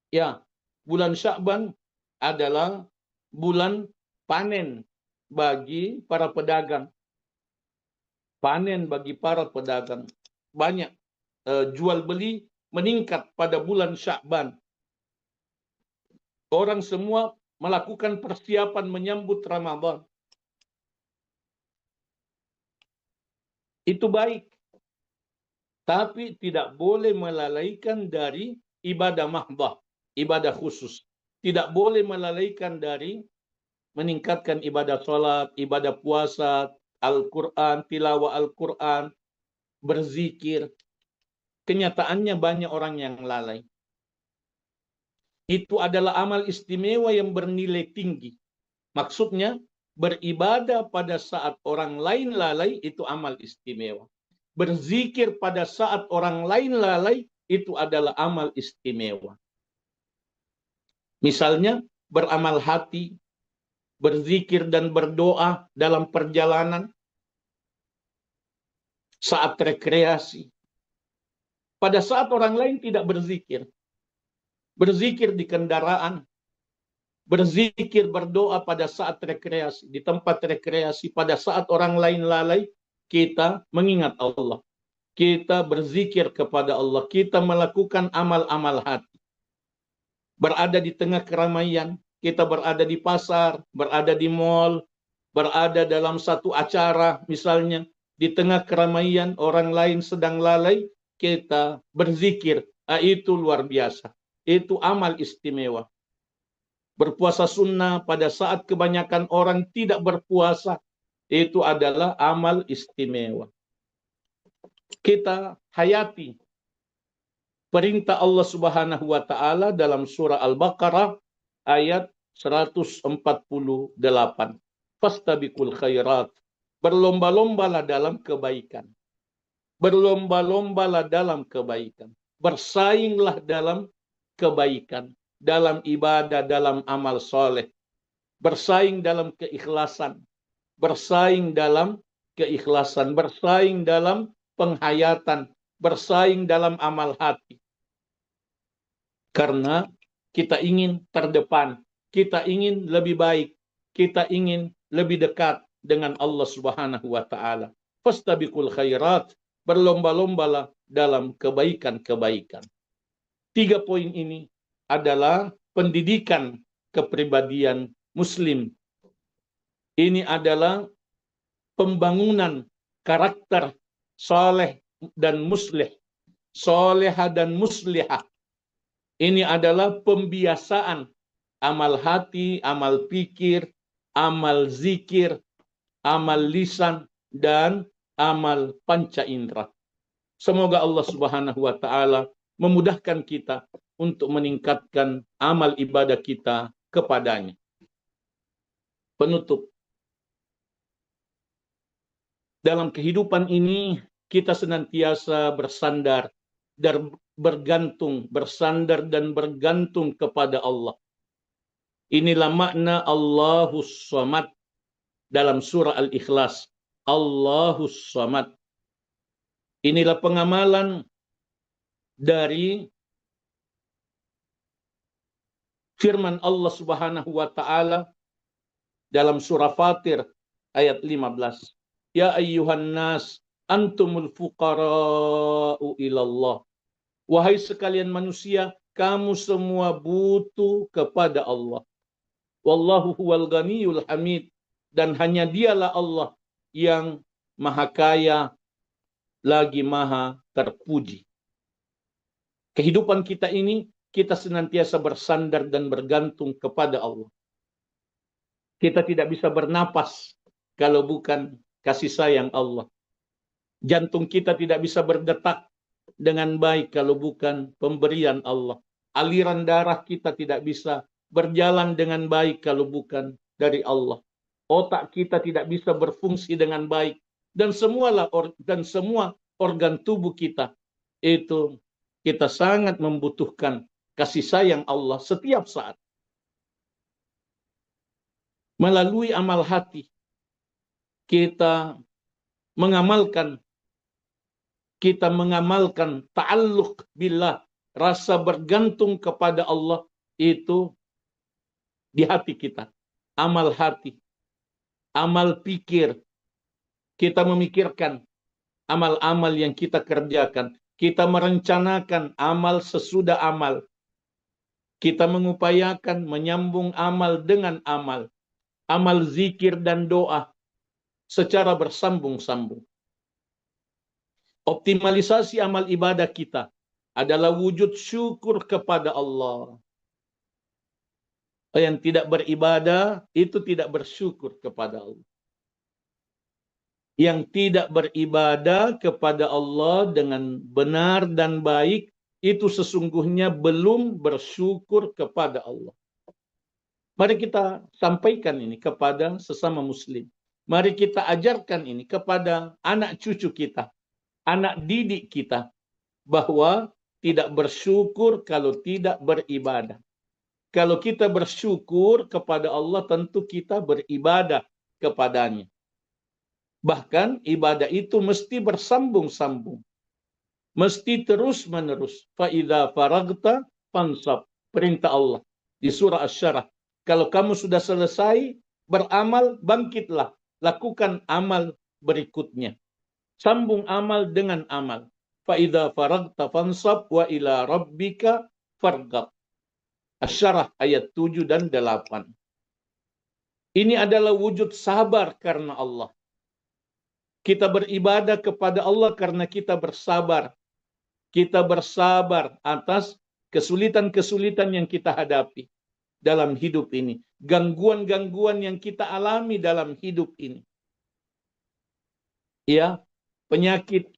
[SPEAKER 1] Ya, bulan Sya'ban adalah bulan panen bagi para pedagang. Panen bagi para pedagang. Banyak jual beli meningkat pada bulan Sya'ban. Orang semua melakukan persiapan menyambut Ramadan. Itu baik. Tapi tidak boleh melalaikan dari ibadah mahdah. ibadah khusus. Tidak boleh melalaikan dari meningkatkan ibadah sholat, ibadah puasa, Al-Quran, tilawah Al-Quran, berzikir. Kenyataannya banyak orang yang lalai. Itu adalah amal istimewa yang bernilai tinggi. Maksudnya, beribadah pada saat orang lain lalai itu amal istimewa. Berzikir pada saat orang lain lalai itu adalah amal istimewa. Misalnya, beramal hati, berzikir dan berdoa dalam perjalanan, saat rekreasi. Pada saat orang lain tidak berzikir. Berzikir di kendaraan, berzikir berdoa pada saat rekreasi, di tempat rekreasi, pada saat orang lain lalai, kita mengingat Allah. Kita berzikir kepada Allah, kita melakukan amal-amal hati. Berada di tengah keramaian, kita berada di pasar, berada di mall, berada dalam satu acara misalnya, di tengah keramaian orang lain sedang lalai, kita berzikir. Itu luar biasa. Itu amal istimewa. Berpuasa sunnah pada saat kebanyakan orang tidak berpuasa, itu adalah amal istimewa. Kita hayati perintah Allah Subhanahu wa taala dalam surah Al-Baqarah ayat 148. Fastabiqul khairat. Berlomba-lombalah dalam kebaikan. Berlomba-lombalah dalam kebaikan. Bersainglah dalam kebaikan, dalam ibadah, dalam amal soleh. Bersaing dalam keikhlasan. Bersaing dalam keikhlasan. Bersaing dalam penghayatan. Bersaing dalam amal hati. Karena kita ingin terdepan, kita ingin lebih baik, kita ingin lebih dekat dengan Allah Subhanahu wa taala. Fastabiqul khairat, berlomba-lombalah dalam kebaikan-kebaikan. 3 poin ini adalah pendidikan kepribadian muslim. Ini adalah pembangunan karakter soleh dan muslih, soleha dan muslihah. Ini adalah pembiasaan amal hati, amal pikir, amal zikir, amal lisan, dan amal panca indera. Semoga Allah Subhanahu wa taala memudahkan kita untuk meningkatkan amal ibadah kita kepadanya. Penutup. Dalam kehidupan ini kita senantiasa bersandar dan bergantung, bersandar dan bergantung kepada Allah. Inilah makna Allahus Samad dalam surah Al-Ikhlas. Allahus Samad. Inilah pengamalan dari firman Allah Subhanahu wa taala dalam surah Fatir ayat 15. Ya ayyuhan nas antumul fuqara'u ilallah. Wahai sekalian manusia, kamu semua butuh kepada Allah. Wallahu huwal ghaniyul hamid. Dan hanya dialah Allah yang maha kaya, lagi maha terpuji. Kehidupan kita ini, kita senantiasa bersandar dan bergantung kepada Allah. Kita tidak bisa bernapas kalau bukan kasih sayang Allah. Jantung kita tidak bisa berdetak dengan baik kalau bukan pemberian Allah. Aliran darah kita tidak bisa berjalan dengan baik kalau bukan dari Allah. Otak kita tidak bisa berfungsi dengan baik, dan semua organ tubuh kita itu kita sangat membutuhkan kasih sayang Allah setiap saat. Melalui amal hati kita mengamalkan ta'alluq billah, rasa bergantung kepada Allah itu di hati kita. Amal hati, amal pikir, kita memikirkan amal-amal yang kita kerjakan. Kita merencanakan amal sesudah amal. Kita mengupayakan menyambung amal dengan amal. Amal zikir dan doa secara bersambung-sambung. Optimalisasi amal ibadah kita adalah wujud syukur kepada Allah. Yang tidak beribadah itu tidak bersyukur kepada Allah. Yang tidak beribadah kepada Allah dengan benar dan baik itu sesungguhnya belum bersyukur kepada Allah. Mari kita sampaikan ini kepada sesama muslim. Mari kita ajarkan ini kepada anak cucu kita, anak didik kita, bahwa tidak bersyukur kalau tidak beribadah. Kalau kita bersyukur kepada Allah, tentu kita beribadah kepadanya. Bahkan ibadah itu mesti bersambung-sambung. Mesti terus-menerus. Fa'idha faragta fansab. Perintah Allah di surah Asy-Syarah. Kalau kamu sudah selesai beramal, bangkitlah. Lakukan amal berikutnya. Sambung amal dengan amal. Fa'idha faragta fansab wa ila rabbika fargab. Asy-Syarah ayat 7 dan 8. Ini adalah wujud sabar karena Allah. Kita beribadah kepada Allah karena kita bersabar. Kita bersabar atas kesulitan-kesulitan yang kita hadapi dalam hidup ini. Gangguan-gangguan yang kita alami dalam hidup ini. Ya, penyakit,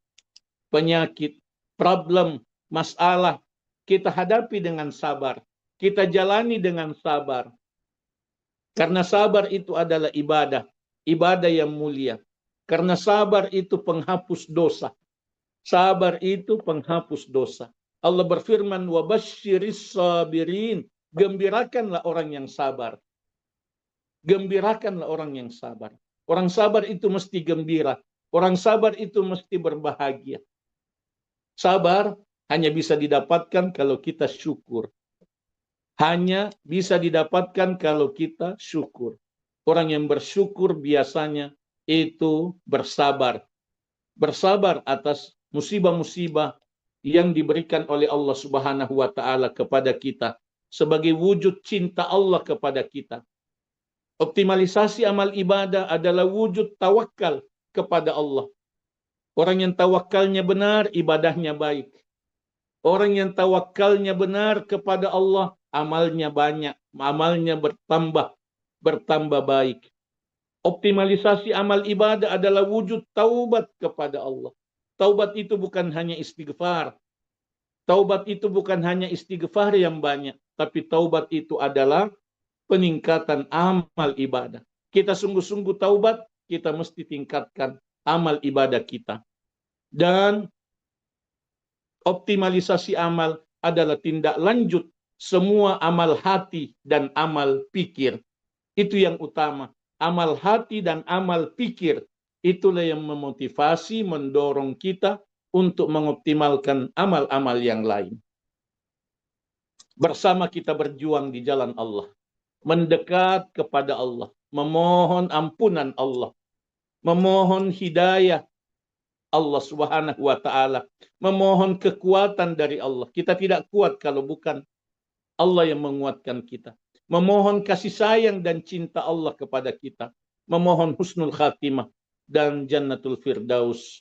[SPEAKER 1] problem, masalah kita hadapi dengan sabar. Kita jalani dengan sabar. Karena sabar itu adalah ibadah. Ibadah yang mulia. Karena sabar itu penghapus dosa. Sabar itu penghapus dosa. Allah berfirman, wabasyiris sabirin. Gembirakanlah orang yang sabar. Gembirakanlah orang yang sabar. Orang sabar itu mesti gembira. Orang sabar itu mesti berbahagia. Sabar hanya bisa didapatkan kalau kita syukur. Hanya bisa didapatkan kalau kita syukur. Orang yang bersyukur biasanya itu bersabar. Bersabar atas musibah-musibah yang diberikan oleh Allah Subhanahu wa taala kepada kita sebagai wujud cinta Allah kepada kita. Optimalisasi amal ibadah adalah wujud tawakal kepada Allah. Orang yang tawakalnya benar, ibadahnya baik. Orang yang tawakalnya benar kepada Allah, amalnya banyak, amalnya bertambah baik. Optimalisasi amal ibadah adalah wujud taubat kepada Allah. Taubat itu bukan hanya istighfar. Taubat itu bukan hanya istighfar yang banyak, tapi taubat itu adalah peningkatan amal ibadah. Kita sungguh-sungguh taubat, kita mesti tingkatkan amal ibadah kita. Dan optimalisasi amal adalah tindak lanjut semua amal hati dan amal pikir. Itu yang utama. Amal hati dan amal pikir. Itulah yang memotivasi, mendorong kita untuk mengoptimalkan amal-amal yang lain. Bersama kita berjuang di jalan Allah. Mendekat kepada Allah. Memohon ampunan Allah. Memohon hidayah Allah Subhanahu wa taala. Memohon kekuatan dari Allah. Kita tidak kuat kalau bukan Allah yang menguatkan kita. Memohon kasih sayang dan cinta Allah kepada kita. Memohon husnul khatimah dan jannatul firdaus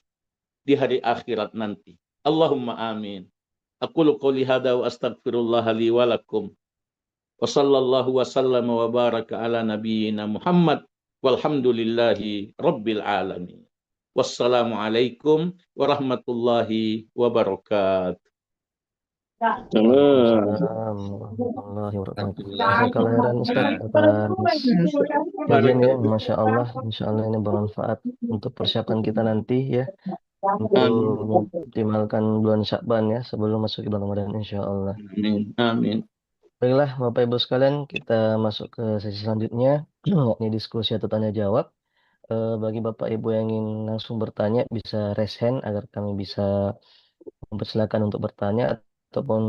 [SPEAKER 1] di hari akhirat nanti. Allahumma amin. Aqulu qouli hadza wa astaghfirullah li wa lakum. Wa sallallahu wa sallama wa baraka ala nabiyyina Muhammad walhamdulillahi rabbil alamin. Wassalamualaikum warahmatullahi wabarakatuh.
[SPEAKER 4] Waalaikumsalam warahmatullahi wabarakatuh. Jazakallah khairan Ustaz atas kajian ya, Masya Allah. Insya Allah ini bermanfaat untuk persiapan kita nanti ya, untuk mengoptimalkan bulan Sya'ban ya, sebelum masuk bulan Ramadan insya Allah.
[SPEAKER 1] Amin. Amin.
[SPEAKER 4] Baiklah Bapak Ibu sekalian, kita masuk ke sesi selanjutnya, yakni diskusi atau tanya jawab. Bagi Bapak Ibu yang ingin langsung bertanya, bisa raise hand agar kami bisa mempersilakan untuk bertanya, ataupun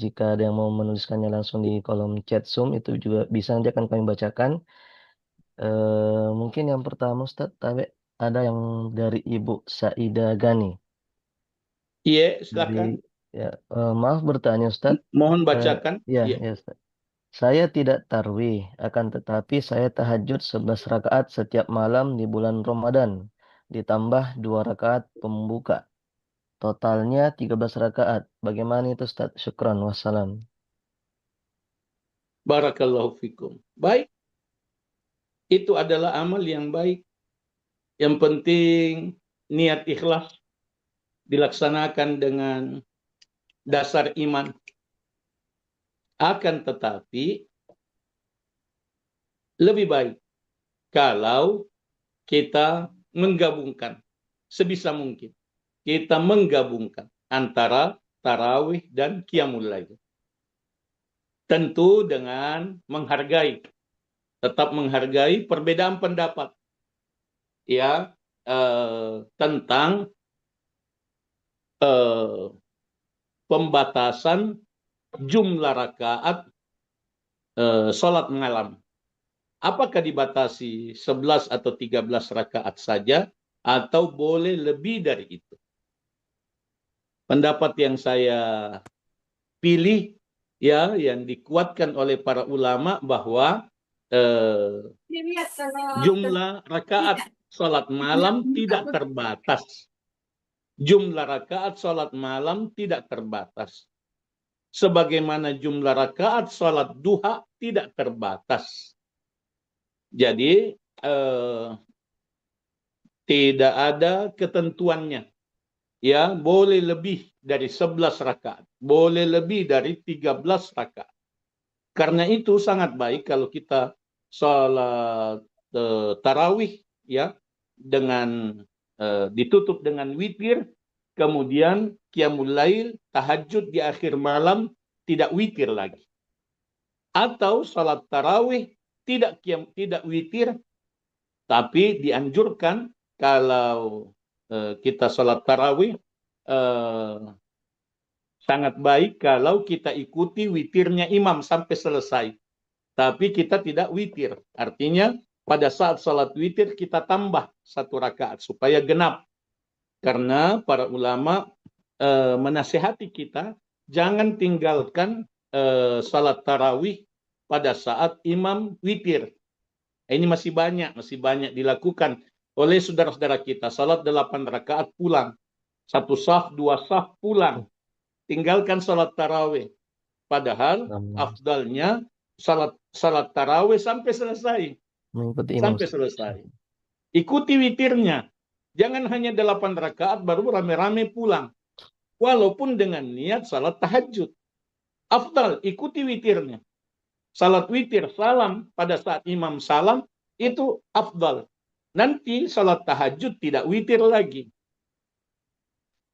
[SPEAKER 4] jika ada yang mau menuliskannya langsung di kolom chat Zoom itu juga bisa, nanti akan kami bacakan. Mungkin yang pertama Ustadz Tabe, ada yang dari Ibu Saida Gani.
[SPEAKER 1] Iya, silakan.
[SPEAKER 4] Ya, maaf bertanya Ustadz.
[SPEAKER 1] Mohon bacakan.
[SPEAKER 4] Ya, Ustadz. Saya tidak tarwih, akan tetapi saya tahajud 11 rakaat setiap malam di bulan Ramadan, ditambah 2 rakaat pembuka. Totalnya 13 rakaat. Bagaimana itu Ustaz? Syukran, wassalam.
[SPEAKER 1] Barakallahu fikum. Baik, itu adalah amal yang baik. Yang penting niat ikhlas dilaksanakan dengan dasar iman. Akan tetapi lebih baik kalau kita menggabungkan sebisa mungkin. Kita menggabungkan antara tarawih dan qiyamul lail. Tentu dengan menghargai, tetap menghargai perbedaan pendapat ya tentang pembatasan jumlah rakaat sholat malam. Apakah dibatasi 11 atau 13 rakaat saja atau boleh lebih dari itu? Pendapat yang saya pilih ya yang dikuatkan oleh para ulama bahwa jumlah rakaat sholat malam tidak terbatas. Jumlah rakaat sholat malam tidak terbatas. Sebagaimana jumlah rakaat sholat duha tidak terbatas. Jadi tidak ada ketentuannya. Ya, boleh lebih dari 11 rakaat, boleh lebih dari 13 rakaat. Karena itu sangat baik kalau kita sholat tarawih ya dengan ditutup dengan witir, kemudian qiyamul lail, tahajud di akhir malam tidak witir lagi. Atau sholat tarawih tidak witir, tapi dianjurkan kalau kita sholat tarawih sangat baik kalau kita ikuti witirnya imam sampai selesai. Tapi kita tidak witir. Artinya pada saat sholat witir kita tambah 1 rakaat supaya genap. Karena para ulama menasihati kita jangan tinggalkan sholat tarawih pada saat imam witir. Ini masih banyak dilakukan oleh saudara-saudara kita. Salat 8 rakaat pulang. 1 saf, 2 saf pulang. Tinggalkan salat tarawih. Padahal afdalnya salat tarawih sampai selesai. Sampai selesai. Ikuti witirnya. Jangan hanya 8 rakaat baru rame-rame pulang. Walaupun dengan niat salat tahajud. Afdal, ikuti witirnya. Salat witir, salam pada saat imam salam, itu afdal. Nanti salat tahajud tidak witir lagi.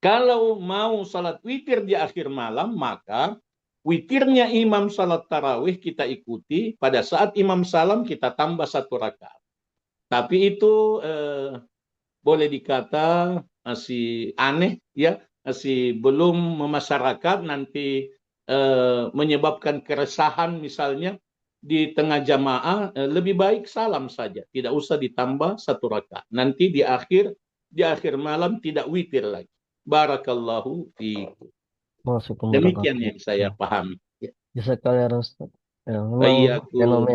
[SPEAKER 1] Kalau mau salat witir di akhir malam, maka witirnya imam salat tarawih kita ikuti, pada saat imam salam kita tambah 1 rakaat. Tapi itu boleh dikata masih aneh, ya, masih belum memasyarakat, nanti menyebabkan keresahan misalnya di tengah jamaah, lebih baik salam saja, tidak usah ditambah 1 rakaat. Nanti di akhir malam tidak witir lagi. Barakallahu fiikum. Demikian yang saya pahami.
[SPEAKER 4] Jazakallah Ustaz. Ya, memang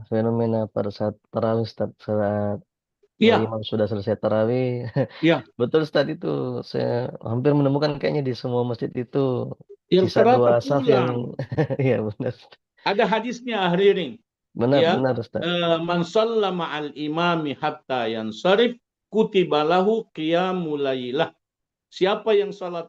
[SPEAKER 4] fenomena pada saat tarawih, saat imam sudah selesai tarawih.
[SPEAKER 1] Ya.
[SPEAKER 4] Betul Ustaz, itu saya hampir menemukan kayaknya di semua masjid itu
[SPEAKER 1] yang
[SPEAKER 4] sisa 2 saf
[SPEAKER 1] yang
[SPEAKER 4] ya benar.
[SPEAKER 1] Ada hadisnya Ahririn.
[SPEAKER 4] Benar Ustaz.
[SPEAKER 1] Man shalla ma'al imami hatta yansarif kutiba lahu qiyamul lailah. Siapa yang salat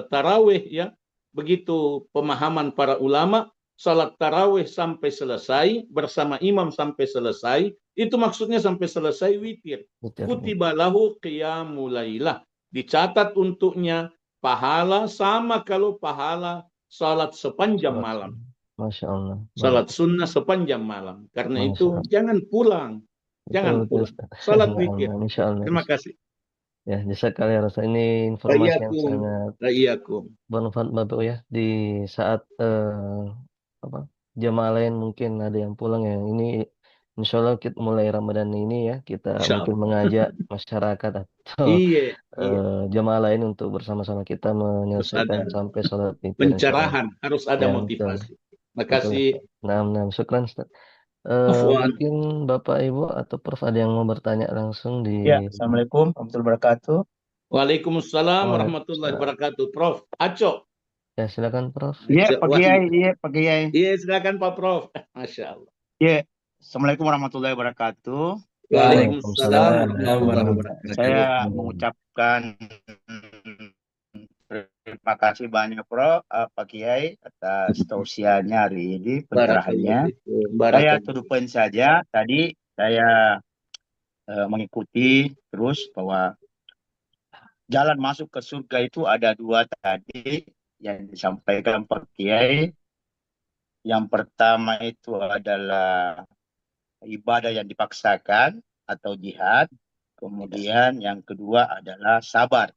[SPEAKER 1] tarawih, ya, begitu pemahaman para ulama, salat tarawih sampai selesai bersama imam sampai selesai, itu maksudnya sampai selesai witir. Kutiba lahu qiyamul lailah. Dicatat untuknya pahala sama kalau pahala salat sepanjang malam.
[SPEAKER 4] Masya Allah.
[SPEAKER 1] Salat sunnah sepanjang malam. Karena itu jangan pulang. Jangan pulang. Salat witir. Terima kasih.
[SPEAKER 4] Ya, jazakallah Ustaz. Ini informasi yang sangat bermanfaat Bapak ya. Di saat jamaah lain mungkin ada yang pulang ya. Ini insya Allah kita mulai Ramadan ini ya, kita mungkin mengajak masyarakat atau jamaah lain untuk bersama-sama kita menyelesaikan sampai sholat witir.
[SPEAKER 1] Pencerahan, harus ada motivasi. Terima kasih.
[SPEAKER 4] Nah, syukran Ustaz. Mungkin Bapak Ibu atau Prof ada yang mau bertanya langsung di.
[SPEAKER 2] Ya, Assalamualaikum warahmatullahi wabarakatuh.
[SPEAKER 1] Waalaikumsalam warahmatullahi wabarakatuh. Prof Aco.
[SPEAKER 4] Ya, silakan Prof.
[SPEAKER 2] Iya, Pak Kiai, iya, Pak Kiai.
[SPEAKER 1] Iya, silakan Pak Prof. Masya Allah.
[SPEAKER 2] Iya, Assalamualaikum warahmatullahi wabarakatuh.
[SPEAKER 1] Waalaikumsalam
[SPEAKER 3] Waalaikumsalam
[SPEAKER 1] warahmatullahi wabarakatuh.
[SPEAKER 2] Saya mengucapkan terima kasih banyak Prof, Pak Kiai atas tausiahnya hari ini, pencerahannya. Saya to the point saja. Tadi saya mengikuti terus bahwa jalan masuk ke surga itu ada dua tadi yang disampaikan Pak Kiai. Yang pertama itu adalah ibadah yang dipaksakan atau jihad. Kemudian yang kedua adalah sabar.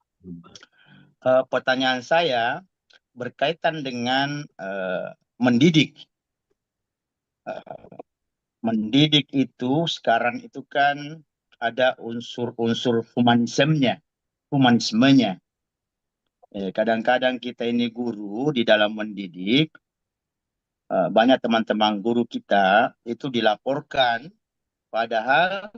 [SPEAKER 2] Pertanyaan saya berkaitan dengan mendidik. Mendidik itu sekarang itu kan ada unsur-unsur humanismenya. Kadang-kadang kita ini guru di dalam mendidik, banyak teman-teman guru kita itu dilaporkan, padahal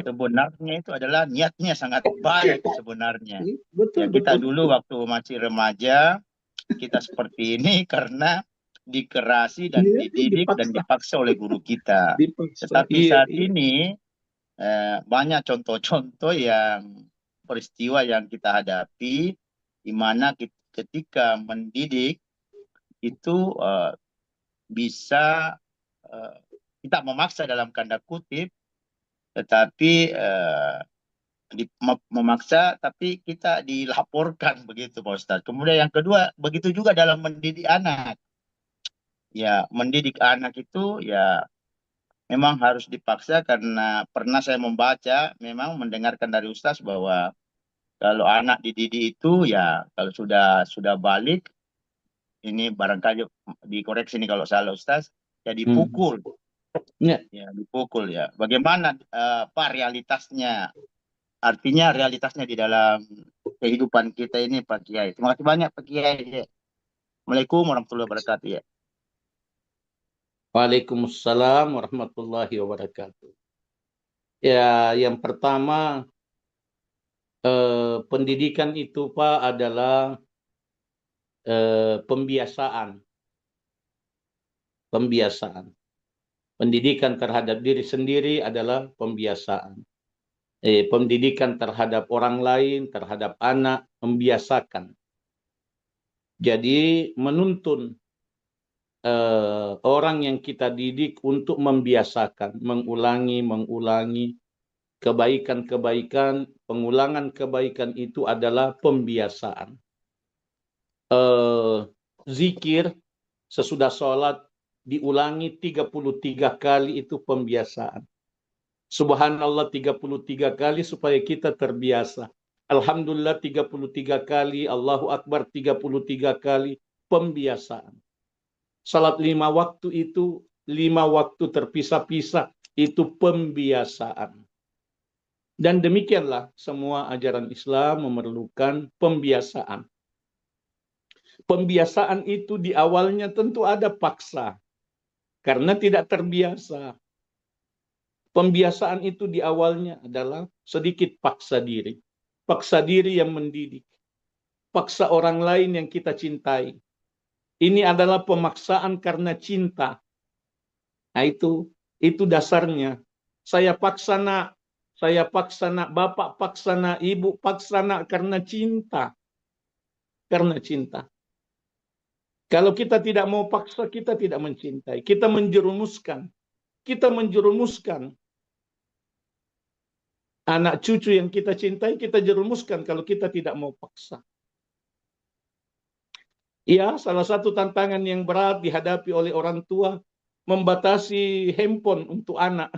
[SPEAKER 2] sebenarnya itu adalah niatnya sangat baik sebenarnya.
[SPEAKER 1] Betul,
[SPEAKER 2] Ya, kita
[SPEAKER 1] betul.
[SPEAKER 2] dulu waktu masih remaja, kita seperti ini karena dikerasi dan
[SPEAKER 1] Iya,
[SPEAKER 2] dididik dan
[SPEAKER 1] dipaksa.
[SPEAKER 2] dipaksa oleh guru kita.
[SPEAKER 1] Dipaksa.
[SPEAKER 2] Tetapi
[SPEAKER 1] Iya,
[SPEAKER 2] saat
[SPEAKER 1] iya.
[SPEAKER 2] ini banyak contoh-contoh yang peristiwa yang kita hadapi, di mana ketika mendidik itu bisa kita memaksa dalam tanda kutip, tetapi memaksa tapi kita dilaporkan begitu Pak Ustadz. Kemudian yang kedua, begitu juga dalam mendidik anak. Ya, mendidik anak itu ya memang harus dipaksa karena pernah saya membaca, memang mendengarkan dari Ustadz bahwa kalau anak dididik itu ya kalau sudah balik, ini barangkali dikoreksi nih kalau salah Ustadz, ya dipukul.
[SPEAKER 1] Ya.
[SPEAKER 2] Ya, dipukul ya. Bagaimana Pak realitasnya? Artinya realitasnya di dalam kehidupan kita ini Pak Kiai. Terima kasih banyak Pak Kiai. Assalamualaikum warahmatullahi wabarakatuh ya.
[SPEAKER 1] Waalaikumsalam warahmatullahi wabarakatuh. Ya, yang pertama pendidikan itu Pak adalah pembiasaan. Pembiasaan. Pendidikan terhadap diri sendiri adalah pembiasaan. Pendidikan terhadap orang lain, terhadap anak, membiasakan. Jadi menuntun orang yang kita didik untuk membiasakan, mengulangi kebaikan-kebaikan, pengulangan kebaikan itu adalah pembiasaan. Zikir sesudah sholat diulangi 33 kali itu pembiasaan. Subhanallah 33 kali supaya kita terbiasa. Alhamdulillah 33 kali, Allahu Akbar 33 kali, pembiasaan. Salat 5 waktu itu 5 waktu terpisah-pisah, itu pembiasaan. Dan demikianlah semua ajaran Islam memerlukan pembiasaan. Pembiasaan itu di awalnya tentu ada paksa, karena tidak terbiasa. Pembiasaan itu di awalnya adalah sedikit paksa diri. Paksa diri yang mendidik. Paksa orang lain yang kita cintai. Ini adalah pemaksaan karena cinta. Nah itu dasarnya. Saya paksa nak, bapak paksa nak, ibu paksa nak karena cinta. Karena cinta. Kalau kita tidak mau paksa, kita tidak mencintai. Kita menjerumuskan. Anak cucu yang kita cintai, kita jerumuskan kalau kita tidak mau paksa. Ya, salah satu tantangan yang berat dihadapi oleh orang tua, membatasi handphone untuk anak.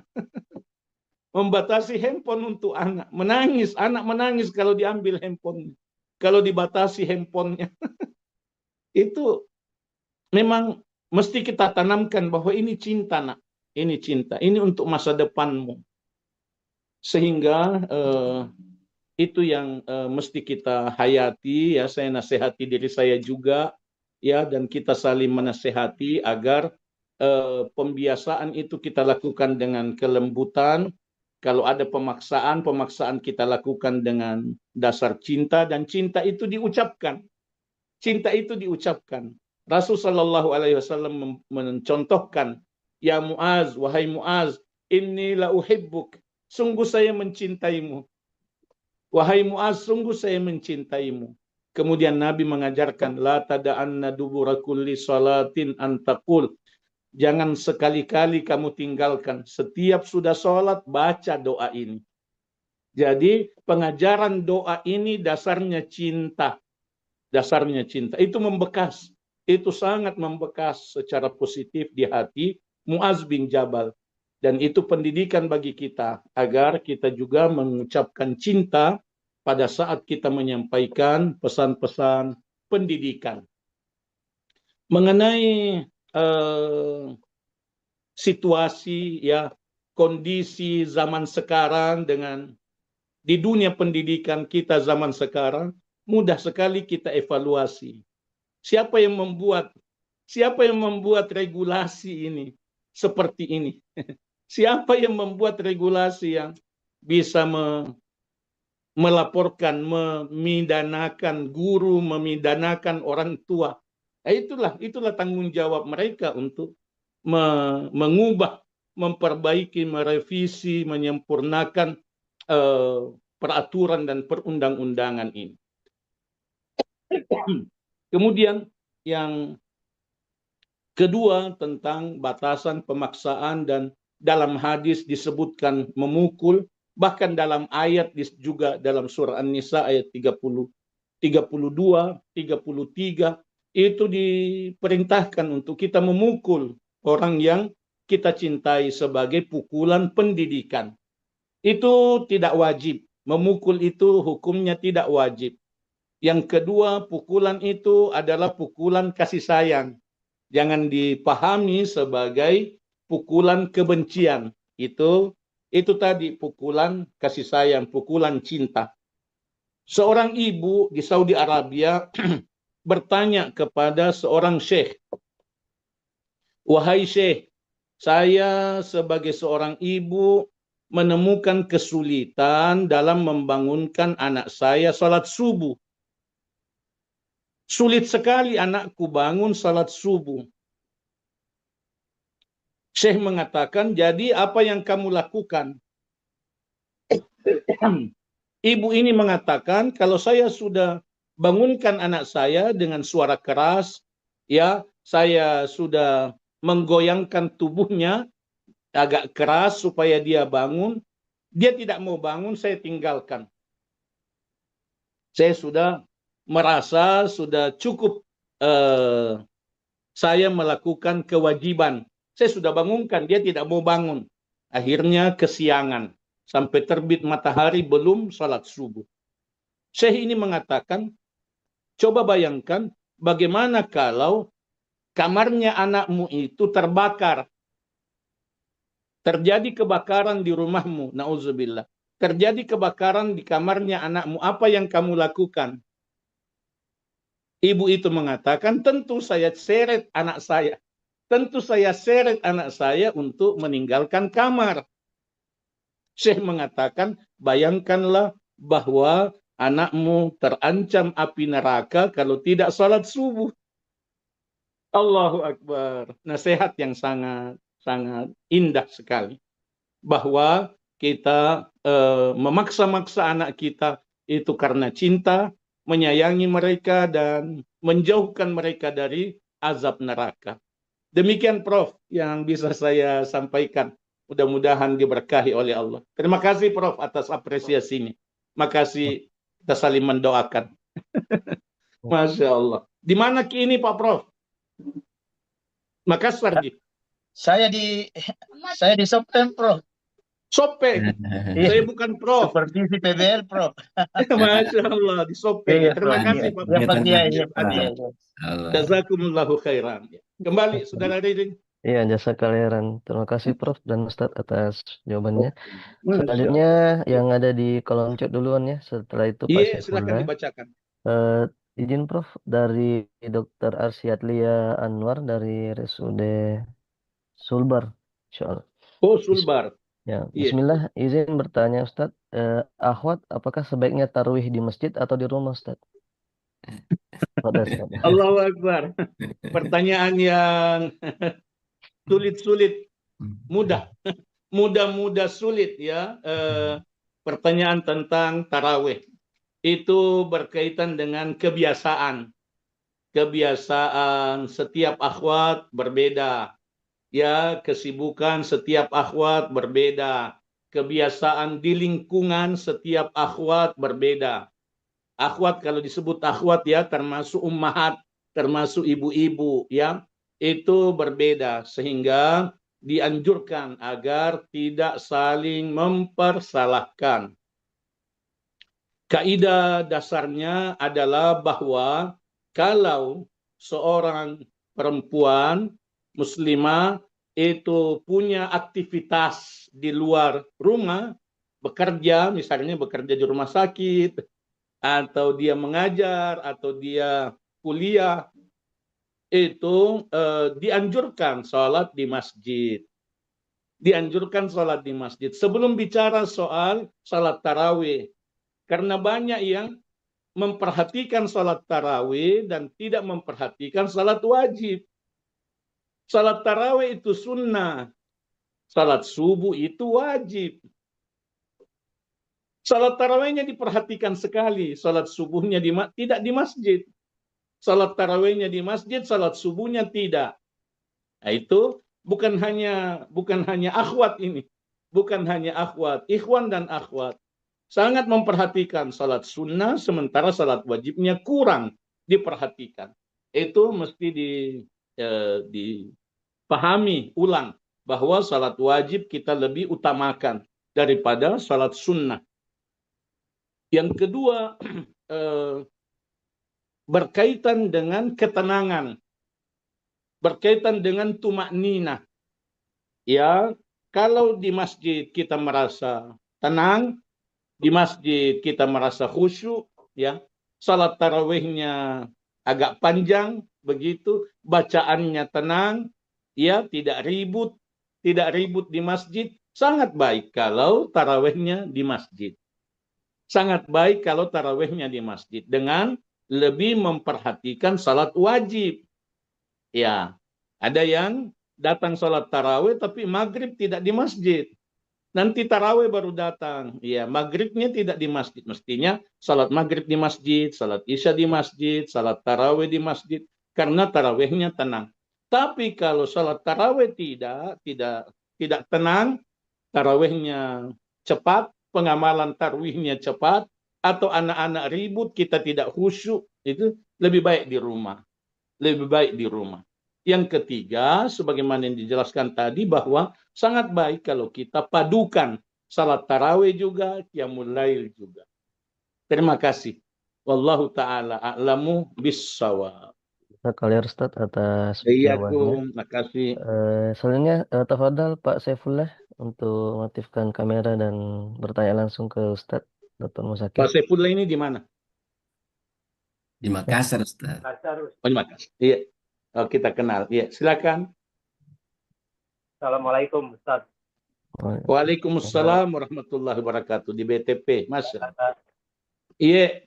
[SPEAKER 1] Membatasi handphone untuk anak. Anak menangis kalau diambil handphone. Kalau dibatasi handphonenya. Itu memang mesti kita tanamkan bahwa ini cinta nak. Ini cinta, ini untuk masa depanmu. Sehingga itu yang mesti kita hayati, ya. Saya nasihati diri saya juga, ya, dan kita saling menasihati agar pembiasaan itu kita lakukan dengan kelembutan. Kalau ada pemaksaan kita lakukan dengan dasar cinta, dan cinta itu diucapkan. cinta itu diucapkan. Rasul Shallallahu Alaihi Wasallam mencontohkan, ya Muaz, wahai Muaz, inni la uhibbuk, sungguh saya mencintaimu. Wahai Muaz, sungguh saya mencintaimu. Kemudian Nabi mengajarkan, la tada'anna dubura kulli salatin antaqul, jangan sekali-kali kamu tinggalkan, setiap sudah sholat baca doa ini. Jadi pengajaran doa ini dasarnya cinta. Dasarnya cinta. Itu membekas. Itu sangat membekas secara positif di hati Muaz bin Jabal. Dan itu pendidikan bagi kita agar kita juga mengucapkan cinta pada saat kita menyampaikan pesan-pesan pendidikan. Mengenai situasi ya, kondisi zaman sekarang dengan di dunia pendidikan kita zaman sekarang, mudah sekali kita evaluasi. Siapa yang membuat regulasi ini seperti ini? Siapa yang membuat regulasi yang bisa melaporkan, memidanakan guru, memidanakan orang tua? Itulah tanggung jawab mereka untuk mengubah, memperbaiki, merevisi, menyempurnakan peraturan dan perundang-undangan ini. Kemudian yang kedua tentang batasan pemaksaan, dan dalam hadis disebutkan memukul, bahkan dalam ayat juga dalam surah An-Nisa ayat 30, 32, 33 itu diperintahkan untuk kita memukul orang yang kita cintai sebagai pukulan pendidikan. Itu tidak wajib. Memukul itu hukumnya tidak wajib. Yang kedua, pukulan itu adalah pukulan kasih sayang. Jangan dipahami sebagai pukulan kebencian. Itu tadi pukulan kasih sayang, pukulan cinta. Seorang ibu di Saudi Arabia bertanya kepada seorang syekh, wahai syekh, saya sebagai seorang ibu menemukan kesulitan dalam membangunkan anak saya salat subuh. Sulit sekali anakku bangun salat subuh. Syekh mengatakan, jadi apa yang kamu lakukan? Ibu ini mengatakan, kalau saya sudah bangunkan anak saya dengan suara keras, ya, saya sudah menggoyangkan tubuhnya agak keras supaya dia bangun. Dia tidak mau bangun, saya tinggalkan. Saya sudah merasa sudah cukup saya melakukan kewajiban. Saya sudah bangunkan, dia tidak mau bangun. Akhirnya kesiangan. Sampai terbit matahari belum salat subuh. Syekh ini mengatakan, coba bayangkan bagaimana kalau kamarnya anakmu itu terbakar. Terjadi kebakaran di rumahmu, na'udzubillah. Terjadi kebakaran di kamarnya anakmu, apa yang kamu lakukan? Ibu itu mengatakan, tentu saya seret anak saya. Tentu saya seret anak saya untuk meninggalkan kamar. Syekh mengatakan, bayangkanlah bahwa anakmu terancam api neraka kalau tidak salat subuh. Allahu Akbar. Nasihat yang sangat indah sekali. Bahwa kita memaksa-maksa anak kita itu karena cinta, menyayangi mereka dan menjauhkan mereka dari azab neraka. Demikian Prof yang bisa saya sampaikan. Mudah-mudahan diberkahi oleh Allah. Terima kasih Prof atas apresiasinya. Makasih, kita saling mendoakan. Masya Allah. Di mana kini Pak Prof? Makassar.
[SPEAKER 2] Saya di Sopeng, Prof.
[SPEAKER 1] Sopeng. Saya bukan Prof.
[SPEAKER 2] Supervisi PBL, Prof.
[SPEAKER 1] Masya Allah, di Sopeng. Terima kasih Pak Prof. Jazakumullahu khairan. Kembali Saudara Ririn.
[SPEAKER 4] Iya, jasa kalian. Terima kasih Prof dan Ustadz atas jawabannya. Selanjutnya yang ada di kolom chat duluan ya. Setelah itu Pak
[SPEAKER 1] Iya, silakan
[SPEAKER 4] Syaifullah.
[SPEAKER 1] dibacakan.
[SPEAKER 4] Izin Prof dari Dr. Arsyadlia Anwar dari RSUD Sulbar, insyaallah.
[SPEAKER 1] Oh, Sulbar.
[SPEAKER 4] Ya,
[SPEAKER 1] Iya.
[SPEAKER 4] Bismillah, izin bertanya Ustadz, akhwat apakah sebaiknya tarawih di masjid atau di rumah Ustadz?
[SPEAKER 1] Allahu Akbar. Pertanyaan yang sulit-sulit, mudah, mudah-mudah sulit ya. Pertanyaan tentang tarawih itu berkaitan dengan kebiasaan. Kebiasaan setiap akhwat berbeda. Ya, kesibukan setiap akhwat berbeda. Kebiasaan di lingkungan setiap akhwat berbeda. Akhwat kalau disebut akhwat ya termasuk ummahat, termasuk ibu-ibu ya, itu berbeda sehingga dianjurkan agar tidak saling mempersalahkan. Kaidah dasarnya adalah bahwa kalau seorang perempuan muslimah itu punya aktivitas di luar rumah, bekerja, misalnya bekerja di rumah sakit, atau dia mengajar, atau dia kuliah, itu dianjurkan sholat di masjid. Dianjurkan sholat di masjid. Sebelum bicara soal sholat tarawih, karena banyak yang memperhatikan sholat tarawih dan tidak memperhatikan sholat wajib. Sholat tarawih itu sunnah. Sholat subuh itu wajib. Sholat tarawihnya diperhatikan sekali. Sholat subuhnya tidak di masjid. Sholat tarawihnya di masjid, sholat subuhnya tidak. Nah, itu bukan hanya akhwat ini. Bukan hanya akhwat. Ikhwan dan akhwat sangat memperhatikan salat sunnah, sementara salat wajibnya kurang diperhatikan. Itu mesti dipahami ulang bahwa salat wajib kita lebih utamakan daripada salat sunnah. Yang kedua, berkaitan dengan ketenangan, berkaitan dengan tumakninah. Ya, kalau di masjid kita merasa tenang, di masjid kita merasa khusyuk, ya, salat tarawihnya agak panjang, begitu, bacaannya tenang, ya, tidak ribut di masjid, sangat baik kalau tarawihnya di masjid. Sangat baik kalau tarawihnya di masjid dengan lebih memperhatikan salat wajib. Ya, ada yang datang salat tarawih tapi maghrib tidak di masjid. Nanti tarawih baru datang. Ya, maghribnya tidak di masjid. Mestinya salat maghrib di masjid, salat isya di masjid, salat tarawih di masjid. Karena tarawihnya tenang. Tapi kalau salat tarawih tidak tenang, tarawihnya cepat, pengamalan tarawihnya cepat, atau anak-anak ribut, kita tidak khusyuk, itu lebih baik di rumah. Lebih baik di rumah. Yang ketiga, sebagaimana yang dijelaskan tadi, bahwa sangat baik kalau kita padukan salat tarawih juga, qiyamul lail juga. Terima kasih. Wallahu ta'ala a'lamu bis-shawab.
[SPEAKER 4] Kita kalian Ustaz atas jawabannya.
[SPEAKER 1] Terima kasih.
[SPEAKER 4] Selanjutnya, tafadhal Pak Saifullah untuk mengaktifkan kamera dan bertanya langsung ke Ustaz Dr. Musakir.
[SPEAKER 1] Pak Saifullah ini di mana?
[SPEAKER 3] Di Makassar, Ustaz.
[SPEAKER 1] Oh, di Makassar. Iya. Oh, kita kenal. Iya, silakan.
[SPEAKER 5] Assalamualaikum Ustaz.
[SPEAKER 1] Waalaikumsalam warahmatullahi wabarakatuh di BTP, Mas. Iya.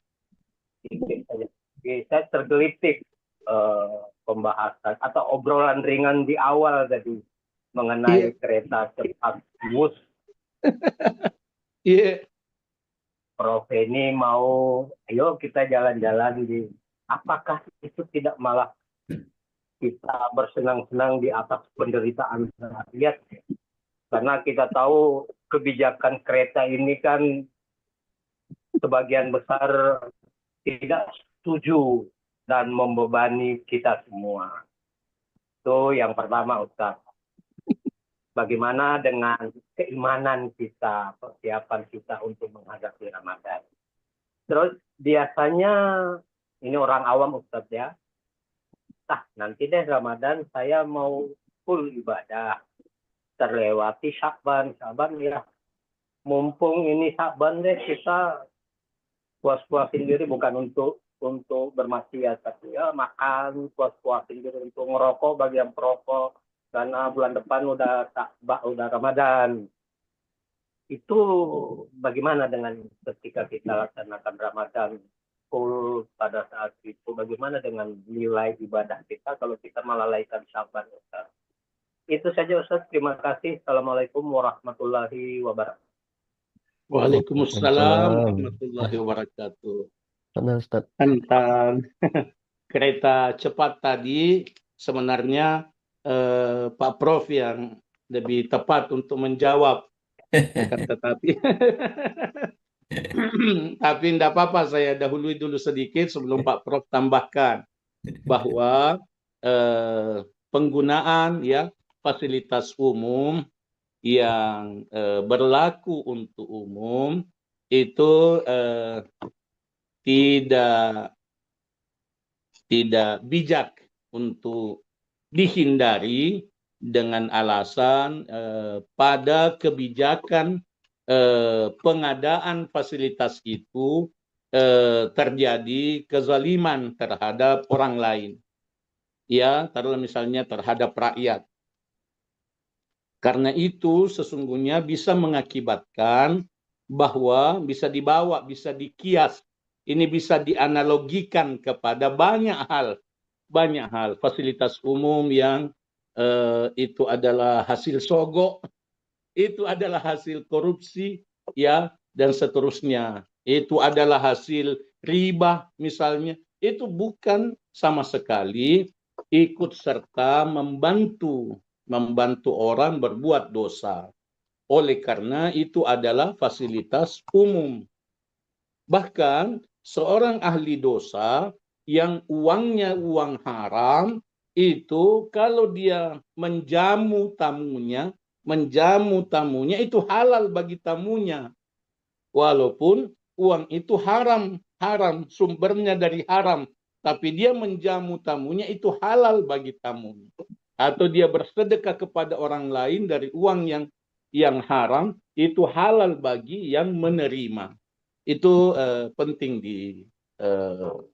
[SPEAKER 5] Saya tergelitik pembahasan atau obrolan ringan di awal tadi mengenai kereta cepat bus.
[SPEAKER 1] Iya.
[SPEAKER 5] Prof ini mau, ayo kita jalan-jalan di, apakah itu tidak malah kita bersenang-senang di atas penderitaan rakyat? Karena kita tahu kebijakan kereta ini kan sebagian besar tidak setuju dan membebani kita semua. Itu yang pertama, Ustaz. Bagaimana dengan keimanan kita, persiapan kita untuk menghadapi Ramadan? Terus biasanya, ini orang awam Ustaz ya, nanti deh Ramadan saya mau full ibadah. Terlewati Sya'ban ya. Mumpung ini Sya'ban deh kita puas-puasin diri, bukan untuk bermaksiat, tapi ya makan, puas-puasin diri, untuk ngerokok bagi yang perokok, karena bulan depan udah Ramadan. Itu bagaimana dengan ketika kita laksanakan Ramadan? full pada saat itu. Bagaimana dengan nilai ibadah kita kalau kita melalaikan Syaban, Ustaz? Itu saja, Ustaz. Terima kasih. Assalamualaikum warahmatullahi wabarakatuh.
[SPEAKER 1] Waalaikumsalam warahmatullahi wabarakatuh.
[SPEAKER 4] Ustaz.
[SPEAKER 1] Tentang kereta cepat tadi sebenarnya Pak Prof yang lebih tepat untuk menjawab. Akan tetapi tapi tidak apa-apa, saya dahului dulu sedikit sebelum Pak Prof tambahkan bahwa penggunaan ya fasilitas umum yang berlaku untuk umum itu tidak bijak untuk dihindari dengan alasan pada kebijakan pengadaan fasilitas itu terjadi kezaliman terhadap orang lain, ya, taruhlah misalnya terhadap rakyat. Karena itu sesungguhnya bisa mengakibatkan bahwa bisa dibawa, bisa dikias, ini bisa dianalogikan kepada banyak hal fasilitas umum yang itu adalah hasil sogok, itu adalah hasil korupsi, ya, dan seterusnya. Itu adalah hasil riba misalnya. Itu bukan sama sekali ikut serta membantu orang berbuat dosa. Oleh karena itu adalah fasilitas umum. Bahkan seorang ahli dosa yang uangnya uang haram itu kalau dia menjamu tamunya itu halal bagi tamunya. Walaupun uang itu haram, sumbernya dari haram, tapi dia menjamu tamunya itu halal bagi tamunya. Atau dia bersedekah kepada orang lain dari uang yang haram, itu halal bagi yang menerima. Itu penting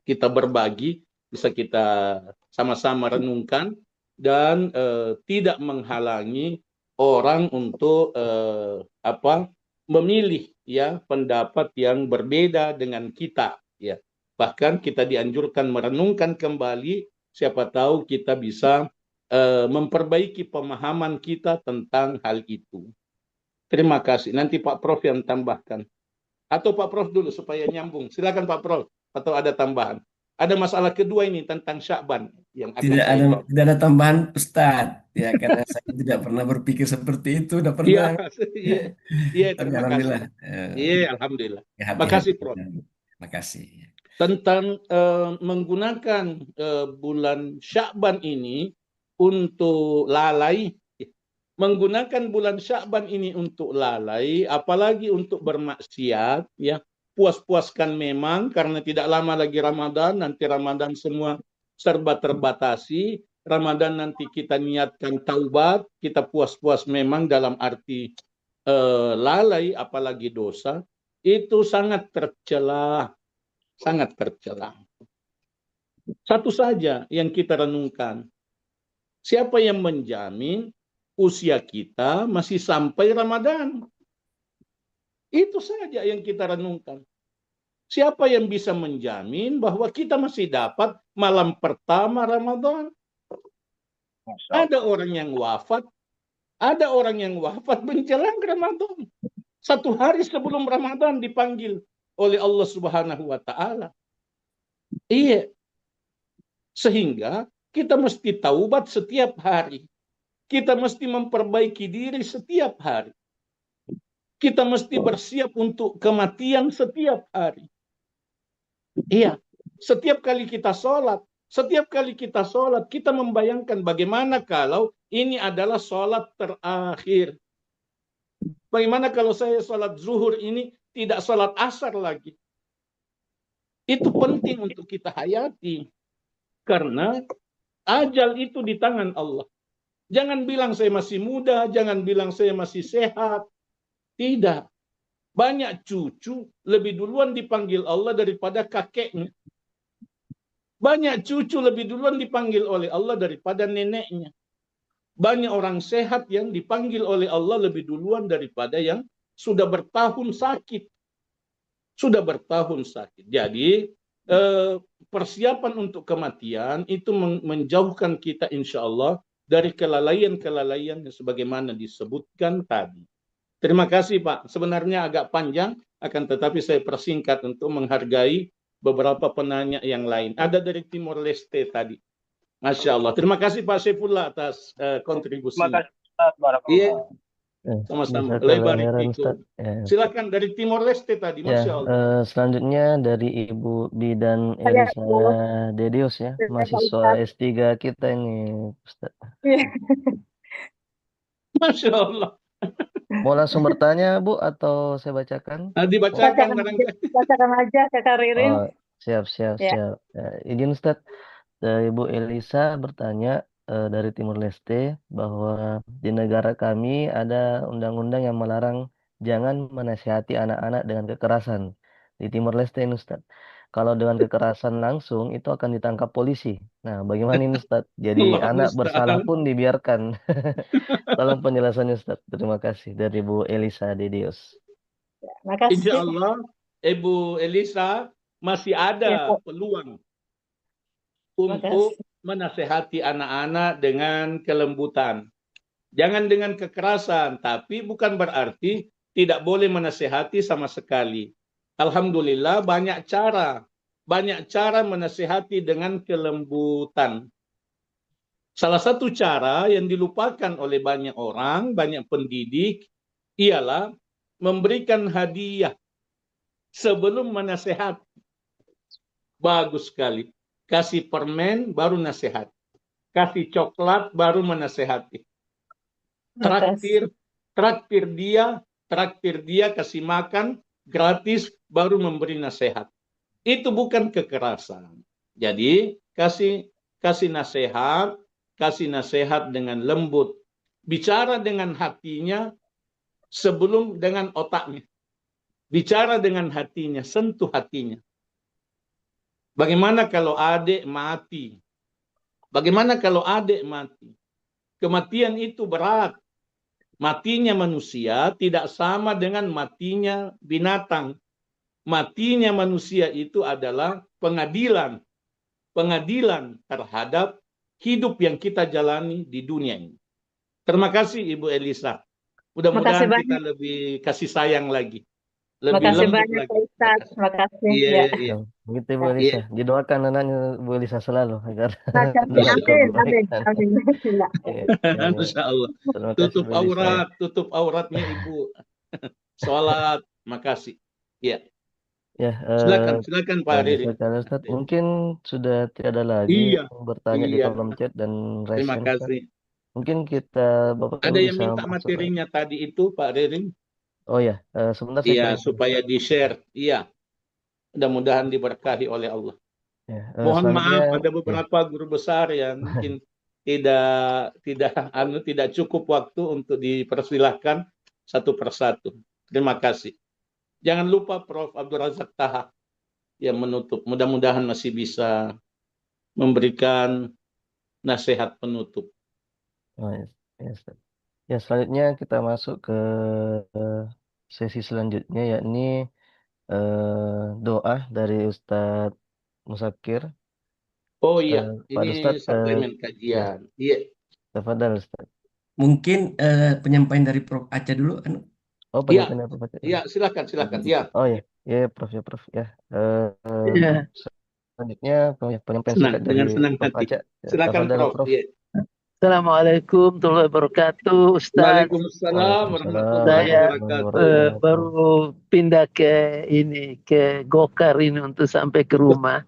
[SPEAKER 1] kita berbagi, bisa kita sama-sama renungkan dan tidak menghalangi orang untuk memilih ya pendapat yang berbeda dengan kita, ya. Bahkan kita dianjurkan merenungkan kembali, siapa tahu kita bisa memperbaiki pemahaman kita tentang hal itu. Terima kasih. Nanti Pak Prof yang tambahkan. Atau Pak Prof dulu supaya nyambung. Silakan Pak Prof. Atau ada tambahan. Ada masalah kedua ini tentang Syakban yang akan
[SPEAKER 3] tidak ada tambahan Ustadz ya, karena saya tidak pernah berpikir seperti itu, tidak pernah.
[SPEAKER 1] Iya, terima kasih. Iya, alhamdulillah. Makasih Prof.
[SPEAKER 3] Makasih.
[SPEAKER 1] Tentang menggunakan bulan Syakban ini untuk lalai, menggunakan bulan Syakban ini untuk lalai, apalagi untuk bermaksiat, ya, puas-puaskan memang karena tidak lama lagi Ramadan, nanti Ramadan semua serba terbatasi. Ramadan nanti kita niatkan taubat, kita puas-puas memang dalam arti lalai, apalagi dosa, itu sangat tercela. Sangat tercela. Satu saja yang kita renungkan. Siapa yang menjamin usia kita masih sampai Ramadan? Itu saja yang kita renungkan. Siapa yang bisa menjamin bahwa kita masih dapat malam pertama Ramadan? Ada orang yang wafat menjelang Ramadan. 1 hari sebelum Ramadan dipanggil oleh Allah Subhanahu wa Ta'ala. Iya. Sehingga kita mesti taubat setiap hari. Kita mesti memperbaiki diri setiap hari. Kita mesti bersiap untuk kematian setiap hari. Iya. Setiap kali kita sholat, kita membayangkan bagaimana kalau ini adalah sholat terakhir. Bagaimana kalau saya sholat zuhur ini tidak sholat asar lagi. Itu penting untuk kita hayati. Karena ajal itu di tangan Allah. Jangan bilang saya masih muda, jangan bilang saya masih sehat. Tidak. Banyak cucu lebih duluan dipanggil Allah daripada kakeknya. Banyak cucu lebih duluan dipanggil oleh Allah daripada neneknya. Banyak orang sehat yang dipanggil oleh Allah lebih duluan daripada yang sudah bertahun sakit. Jadi persiapan untuk kematian itu menjauhkan kita insya Allah dari kelalaian-kelalaian yang sebagaimana disebutkan tadi. Terima kasih Pak. Sebenarnya agak panjang, akan tetapi saya persingkat untuk menghargai beberapa penanya yang lain. Ada dari Timor Leste tadi. Masya Allah. Terima kasih Pak Saifullah atas kontribusinya.
[SPEAKER 5] Terima kasih Ustaz.
[SPEAKER 1] Iya,
[SPEAKER 5] Barakallah.
[SPEAKER 1] sama-sama.
[SPEAKER 4] Jazakallah
[SPEAKER 1] Lebar
[SPEAKER 4] khairan,
[SPEAKER 1] itu.
[SPEAKER 4] Ustaz. Ya,
[SPEAKER 1] Silakan dari Timor Leste tadi.
[SPEAKER 4] ya,
[SPEAKER 1] Masya Allah.
[SPEAKER 4] selanjutnya dari Ibu Bidan
[SPEAKER 6] Saya
[SPEAKER 4] Elisa Dedius ya, mahasiswa
[SPEAKER 6] Ustaz.
[SPEAKER 4] S3 kita ini, Ustaz.
[SPEAKER 1] Masya Allah.
[SPEAKER 4] Mau langsung bertanya, Bu, atau saya bacakan?
[SPEAKER 1] Dibacakan barangkali.
[SPEAKER 6] Bacakan aja Kakak Ririn.
[SPEAKER 4] Oh, siap.
[SPEAKER 6] Ya.
[SPEAKER 4] Izin Ustaz, Ibu Elisa bertanya dari Timor Leste bahwa di negara kami ada undang-undang yang melarang jangan menasihati anak-anak dengan kekerasan. Di Timor Leste ini Ustaz. Kalau dengan kekerasan langsung itu akan ditangkap polisi. Nah, bagaimana ini Ustaz? Jadi
[SPEAKER 1] Allah
[SPEAKER 4] anak bersalah
[SPEAKER 1] musta'an.
[SPEAKER 4] pun dibiarkan. Tolong penjelasannya Ustaz. Terima kasih dari Bu Elisa Dedius.
[SPEAKER 6] Makasih.
[SPEAKER 1] Insya Allah, Ibu Elisa masih
[SPEAKER 6] Ya,
[SPEAKER 1] ada
[SPEAKER 6] Pak.
[SPEAKER 1] peluang
[SPEAKER 6] Makasih.
[SPEAKER 1] untuk menasehati anak-anak dengan kelembutan. Jangan dengan kekerasan, tapi bukan berarti tidak boleh menasehati sama sekali. Alhamdulillah banyak cara menasehati dengan kelembutan. Salah satu cara yang dilupakan oleh banyak orang, banyak pendidik, ialah memberikan hadiah sebelum menasehati. Bagus sekali. Kasih permen baru nasihat. Kasih coklat baru menasehati. Traktir dia kasih makan gratis baru memberi nasihat. Itu bukan kekerasan. Jadi kasih nasihat dengan lembut. Bicara dengan hatinya sebelum dengan otaknya. Bicara dengan hatinya, sentuh hatinya. Bagaimana kalau adik mati? Bagaimana kalau adik mati? Kematian itu berat. Matinya manusia tidak sama dengan matinya binatang. Matinya manusia itu adalah pengadilan. Pengadilan terhadap hidup yang kita jalani di dunia ini. Terima kasih Ibu Elisa. Mudah-mudahan kita lebih kasih sayang lagi. Lebih
[SPEAKER 6] Makasih
[SPEAKER 1] lembut
[SPEAKER 6] banyak
[SPEAKER 1] lagi.
[SPEAKER 6] Pak Ustadz. Makasih.
[SPEAKER 1] Iya,
[SPEAKER 6] Ya.
[SPEAKER 1] iya.
[SPEAKER 4] Begitu Bu Elisa. Didoakan anaknya Bu Elisa selalu agar
[SPEAKER 6] Makasih.
[SPEAKER 4] dalam
[SPEAKER 6] Amin.
[SPEAKER 4] kebaikan.
[SPEAKER 6] Amin. Ya.
[SPEAKER 1] Masya Allah.
[SPEAKER 4] Terima kasih Bu Elisa.
[SPEAKER 1] Tutup auratnya Ibu. Sholat. Makasih. Ya.
[SPEAKER 4] Ya,
[SPEAKER 1] silakan Pak Riri.
[SPEAKER 4] Ustaz. Mungkin sudah tidak ada lagi
[SPEAKER 1] Iya.
[SPEAKER 4] yang bertanya di
[SPEAKER 1] Iya.
[SPEAKER 4] kolom chat dan
[SPEAKER 1] Terima
[SPEAKER 4] resen.
[SPEAKER 1] kasih.
[SPEAKER 4] Mungkin kita Bapak
[SPEAKER 1] Ada
[SPEAKER 4] Ibu
[SPEAKER 1] yang
[SPEAKER 4] bisa
[SPEAKER 1] minta
[SPEAKER 4] masuk.
[SPEAKER 1] materinya tadi itu Pak Ririn?
[SPEAKER 4] Oh ya, sebentar saya
[SPEAKER 1] Iya,
[SPEAKER 4] kirim.
[SPEAKER 1] supaya di-share. Iya. Mudah-mudahan diberkahi oleh Allah.
[SPEAKER 4] Ya,
[SPEAKER 1] Mohon maaf
[SPEAKER 4] selanjutnya,
[SPEAKER 1] ada beberapa guru besar yang mungkin tidak cukup waktu untuk dipersilahkan satu persatu. Terima kasih. Jangan lupa Prof. Abdul Razak Taha yang menutup. Mudah-mudahan masih bisa memberikan nasihat penutup.
[SPEAKER 4] Oh, ya, Ustaz. Ya, selanjutnya kita masuk ke sesi selanjutnya, yakni doa dari Ustadz Musakir.
[SPEAKER 1] Oh iya,
[SPEAKER 4] Pak
[SPEAKER 1] ini
[SPEAKER 4] Ustadz,
[SPEAKER 1] suplemen kajian. Iya.
[SPEAKER 4] Tafadhal Ustadz.
[SPEAKER 3] Mungkin penyampaian dari Prof. Aca dulu.
[SPEAKER 4] Oh,
[SPEAKER 1] Iya.
[SPEAKER 4] penyampaian apa Pak?
[SPEAKER 1] Iya, silakan. Ya.
[SPEAKER 4] Oh ya, ya Prof ya.
[SPEAKER 6] Ya.
[SPEAKER 4] Selanjutnya penyampaian singkat dari
[SPEAKER 1] Dengan senang
[SPEAKER 4] Prof
[SPEAKER 1] hati.
[SPEAKER 4] Aca.
[SPEAKER 1] Silakan
[SPEAKER 4] Tafadhal,
[SPEAKER 1] Prof. Iya.
[SPEAKER 7] Assalamualaikum warahmatullahi wabarakatuh, Ustaz.
[SPEAKER 1] Waalaikumsalam warahmatullahi
[SPEAKER 7] Saya
[SPEAKER 1] wabarakatuh.
[SPEAKER 7] baru pindah ke Gokar ini untuk sampai ke rumah.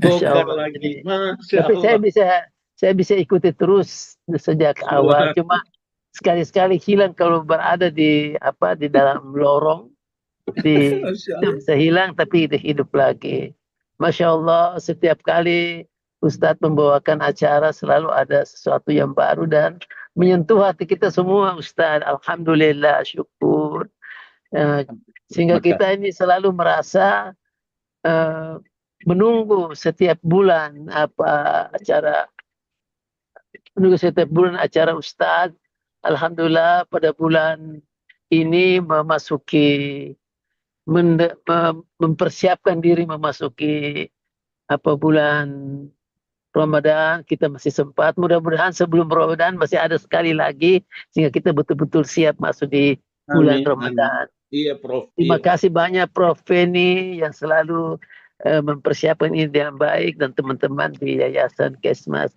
[SPEAKER 7] Masya
[SPEAKER 1] Gokar
[SPEAKER 7] Allah.
[SPEAKER 1] lagi.
[SPEAKER 7] Jadi,
[SPEAKER 1] Masya
[SPEAKER 7] tapi
[SPEAKER 1] Allah.
[SPEAKER 7] saya bisa ikuti terus sejak awal. Cuma sekali-sekali hilang kalau berada di dalam lorong.
[SPEAKER 1] Masya
[SPEAKER 7] Itu bisa hilang tapi hidup lagi. Masya Allah, setiap kali Ustadz membawakan acara selalu ada sesuatu yang baru dan menyentuh hati kita semua Ustadz. Alhamdulillah, syukur. Sehingga kita ini selalu merasa menunggu setiap bulan acara Ustadz. Alhamdulillah pada bulan ini mempersiapkan diri memasuki bulan Ramadan kita masih sempat. Mudah-mudahan sebelum Ramadan masih ada sekali lagi sehingga kita betul-betul siap masuk di bulan Ramadan.
[SPEAKER 1] Iya, Prof.
[SPEAKER 7] Terima kasih banyak Prof Feni yang selalu mempersiapkan ini dengan baik, dan teman-teman di Yayasan Kesmas.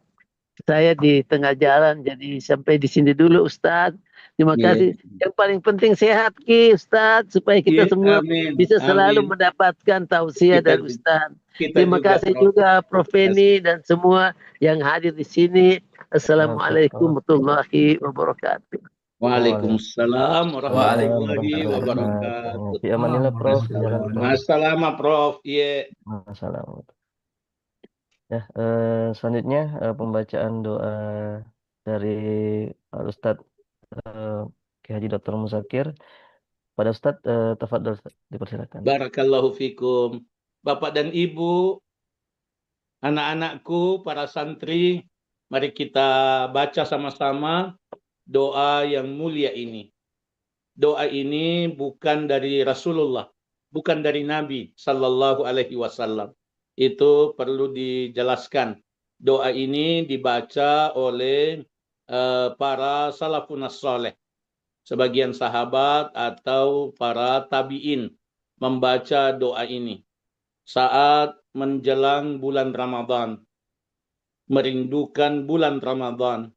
[SPEAKER 7] Saya di tengah jalan, jadi sampai di sini dulu Ustadz. Terima kasih. Yang paling penting sehat Ki Ustadz, supaya kita semua bisa selalu mendapatkan tausiah dari Ustadz. Terima kasih juga Prof Feni dan semua yang hadir di sini. Assalamualaikum warahmatullahi wabarakatuh.
[SPEAKER 1] Waalaikumsalam warahmatullahi wabarakatuh.
[SPEAKER 4] Fi amanillah Prof.
[SPEAKER 1] Assalamualaikum Prof. Iya.
[SPEAKER 4] Assalamualaikum. Ya, selanjutnya pembacaan doa dari Ustadz Ki Haji Dr. Muzakir. Pada Ustadz, tafadhol dipersilakan.
[SPEAKER 1] Barakallahu fikum. Bapak dan Ibu, anak-anakku, para santri, mari kita baca sama-sama doa yang mulia ini. Doa ini bukan dari Rasulullah, bukan dari Nabi Sallallahu Alaihi Wasallam. Itu perlu dijelaskan. Doa ini dibaca oleh para salafun saleh, sebagian sahabat atau para tabi'in membaca doa ini saat menjelang bulan Ramadan, merindukan bulan Ramadan.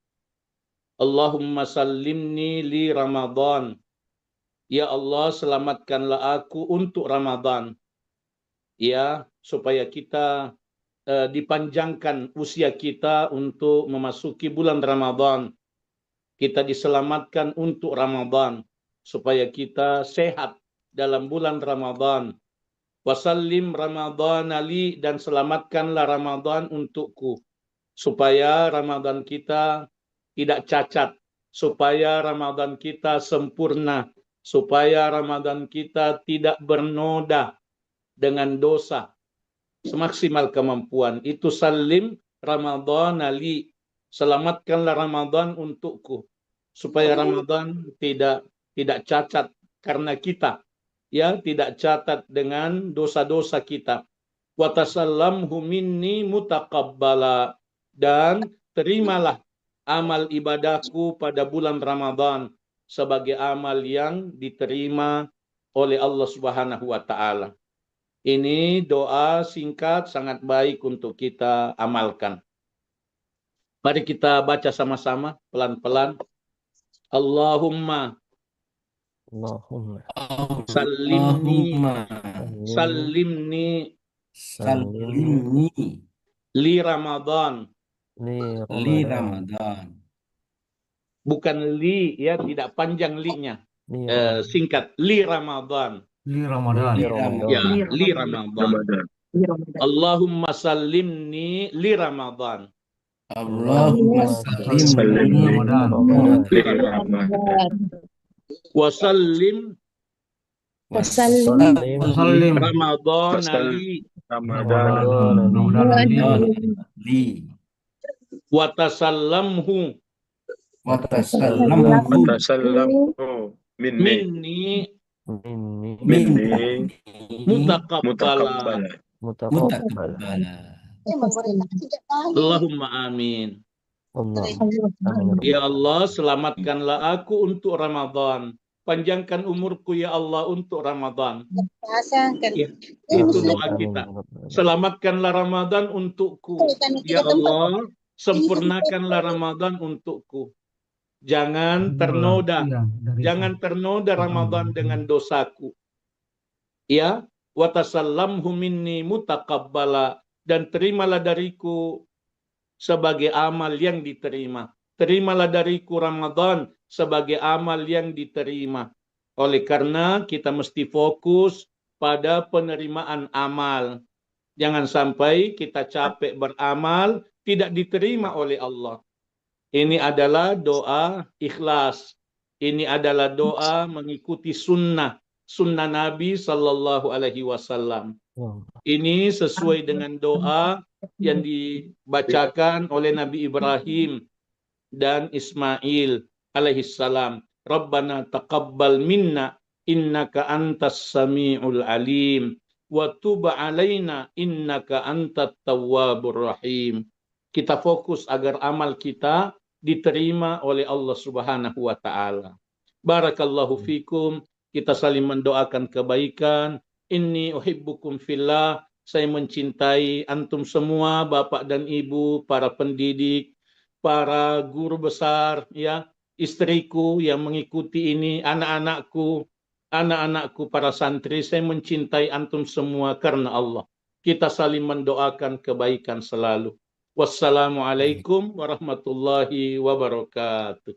[SPEAKER 1] Allahumma sallimni li Ramadan. Ya Allah, selamatkanlah aku untuk Ramadan. Ya, supaya kita dipanjangkan usia kita untuk memasuki bulan Ramadan. Kita diselamatkan untuk Ramadan, supaya kita sehat dalam bulan Ramadan. Wasallim Ramadan ali, dan selamatkanlah Ramadan untukku, supaya Ramadan kita tidak cacat, supaya Ramadan kita sempurna, supaya Ramadan kita tidak bernoda dengan dosa, semaksimal kemampuan. Itu salim Ramadan ali, selamatkanlah Ramadan untukku, supaya Ramadan tidak cacat karena kita, ya, tidak catat dengan dosa-dosa kita. Wa tasallamhu minni mutaqabbala, dan terimalah amal ibadahku pada bulan Ramadan sebagai amal yang diterima oleh Allah Subhanahu wa taala. Ini doa singkat sangat baik untuk kita amalkan. Mari kita baca sama-sama pelan-pelan. Allahumma Sallimni li Ramadan. Bukan li, ya, tidak panjang li-nya. Singkat, li Ramadan. Ya, li Ramadan. Allahumma sallimni li Ramadan.
[SPEAKER 3] Allahumma sallimni li Ramadan.
[SPEAKER 1] Wasallim Ramadan ali watasallamhu minni mutaqabbala. Allahumma amin. Ya Allah, selamatkanlah aku untuk Ramadan. Panjangkan umurku ya Allah untuk Ramadan. Ya, itu doa kita. Selamatkanlah Ramadan untukku. Ya Allah, sempurnakanlah Ramadan untukku. Jangan ternoda. Jangan ternoda Ramadan dengan dosaku. Ya, wa tasallamhu minni mutaqabbala, dan terimalah dariku sebagai amal yang diterima. Terimalah dariku Ramadan sebagai amal yang diterima. Oleh karena kita mesti fokus pada penerimaan amal. Jangan sampai kita capek beramal, tidak diterima oleh Allah. Ini adalah doa ikhlas. Ini adalah doa mengikuti sunnah Nabi Sallallahu Alaihi Wasallam. Ini sesuai dengan doa yang dibacakan oleh Nabi Ibrahim dan Ismail alaihissalam. Rabbana taqabbal minna innaka antas sami'ul alim. wa tub alaina innaka antat tawwabur rahim. Kita fokus agar amal kita diterima oleh Allah Subhanahu wa taala. Barakallahu fikum. Kita saling mendoakan kebaikan. Inni uhibbukum fillah. Saya mencintai antum semua, Bapak dan Ibu, para pendidik, para guru besar, ya, istriku yang mengikuti ini, anak-anakku, para santri. Saya mencintai antum semua karena Allah. Kita saling mendoakan kebaikan selalu. Wassalamualaikum warahmatullahi wabarakatuh.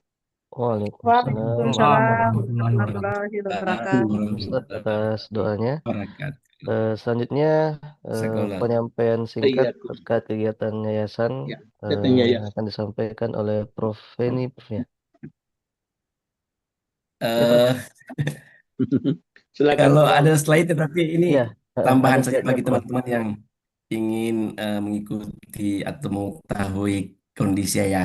[SPEAKER 4] Waalaikumsalam
[SPEAKER 6] Waalaikumsalam
[SPEAKER 4] warahmatullahi
[SPEAKER 6] warahmatullahi wabarakatuh.
[SPEAKER 4] Ustaz atas doanya.
[SPEAKER 3] Wabarakatuh.
[SPEAKER 4] Selanjutnya
[SPEAKER 3] Sekolah.
[SPEAKER 4] penyampaian singkat
[SPEAKER 1] Iya.
[SPEAKER 4] terkait kegiatan yayasan
[SPEAKER 1] Ya, katanya ya.
[SPEAKER 4] akan disampaikan oleh Prof. Feni, Prof, ya.
[SPEAKER 3] Eh,
[SPEAKER 1] Silakan.
[SPEAKER 3] Kalau
[SPEAKER 1] Prof.
[SPEAKER 3] ada slide, tapi ini
[SPEAKER 4] Iya,
[SPEAKER 3] tambahan
[SPEAKER 4] ada
[SPEAKER 3] saja
[SPEAKER 4] slide-nya,
[SPEAKER 3] bagi
[SPEAKER 4] Prof.
[SPEAKER 3] teman-teman yang ingin mengikuti atau mengetahui kondisi yayasan.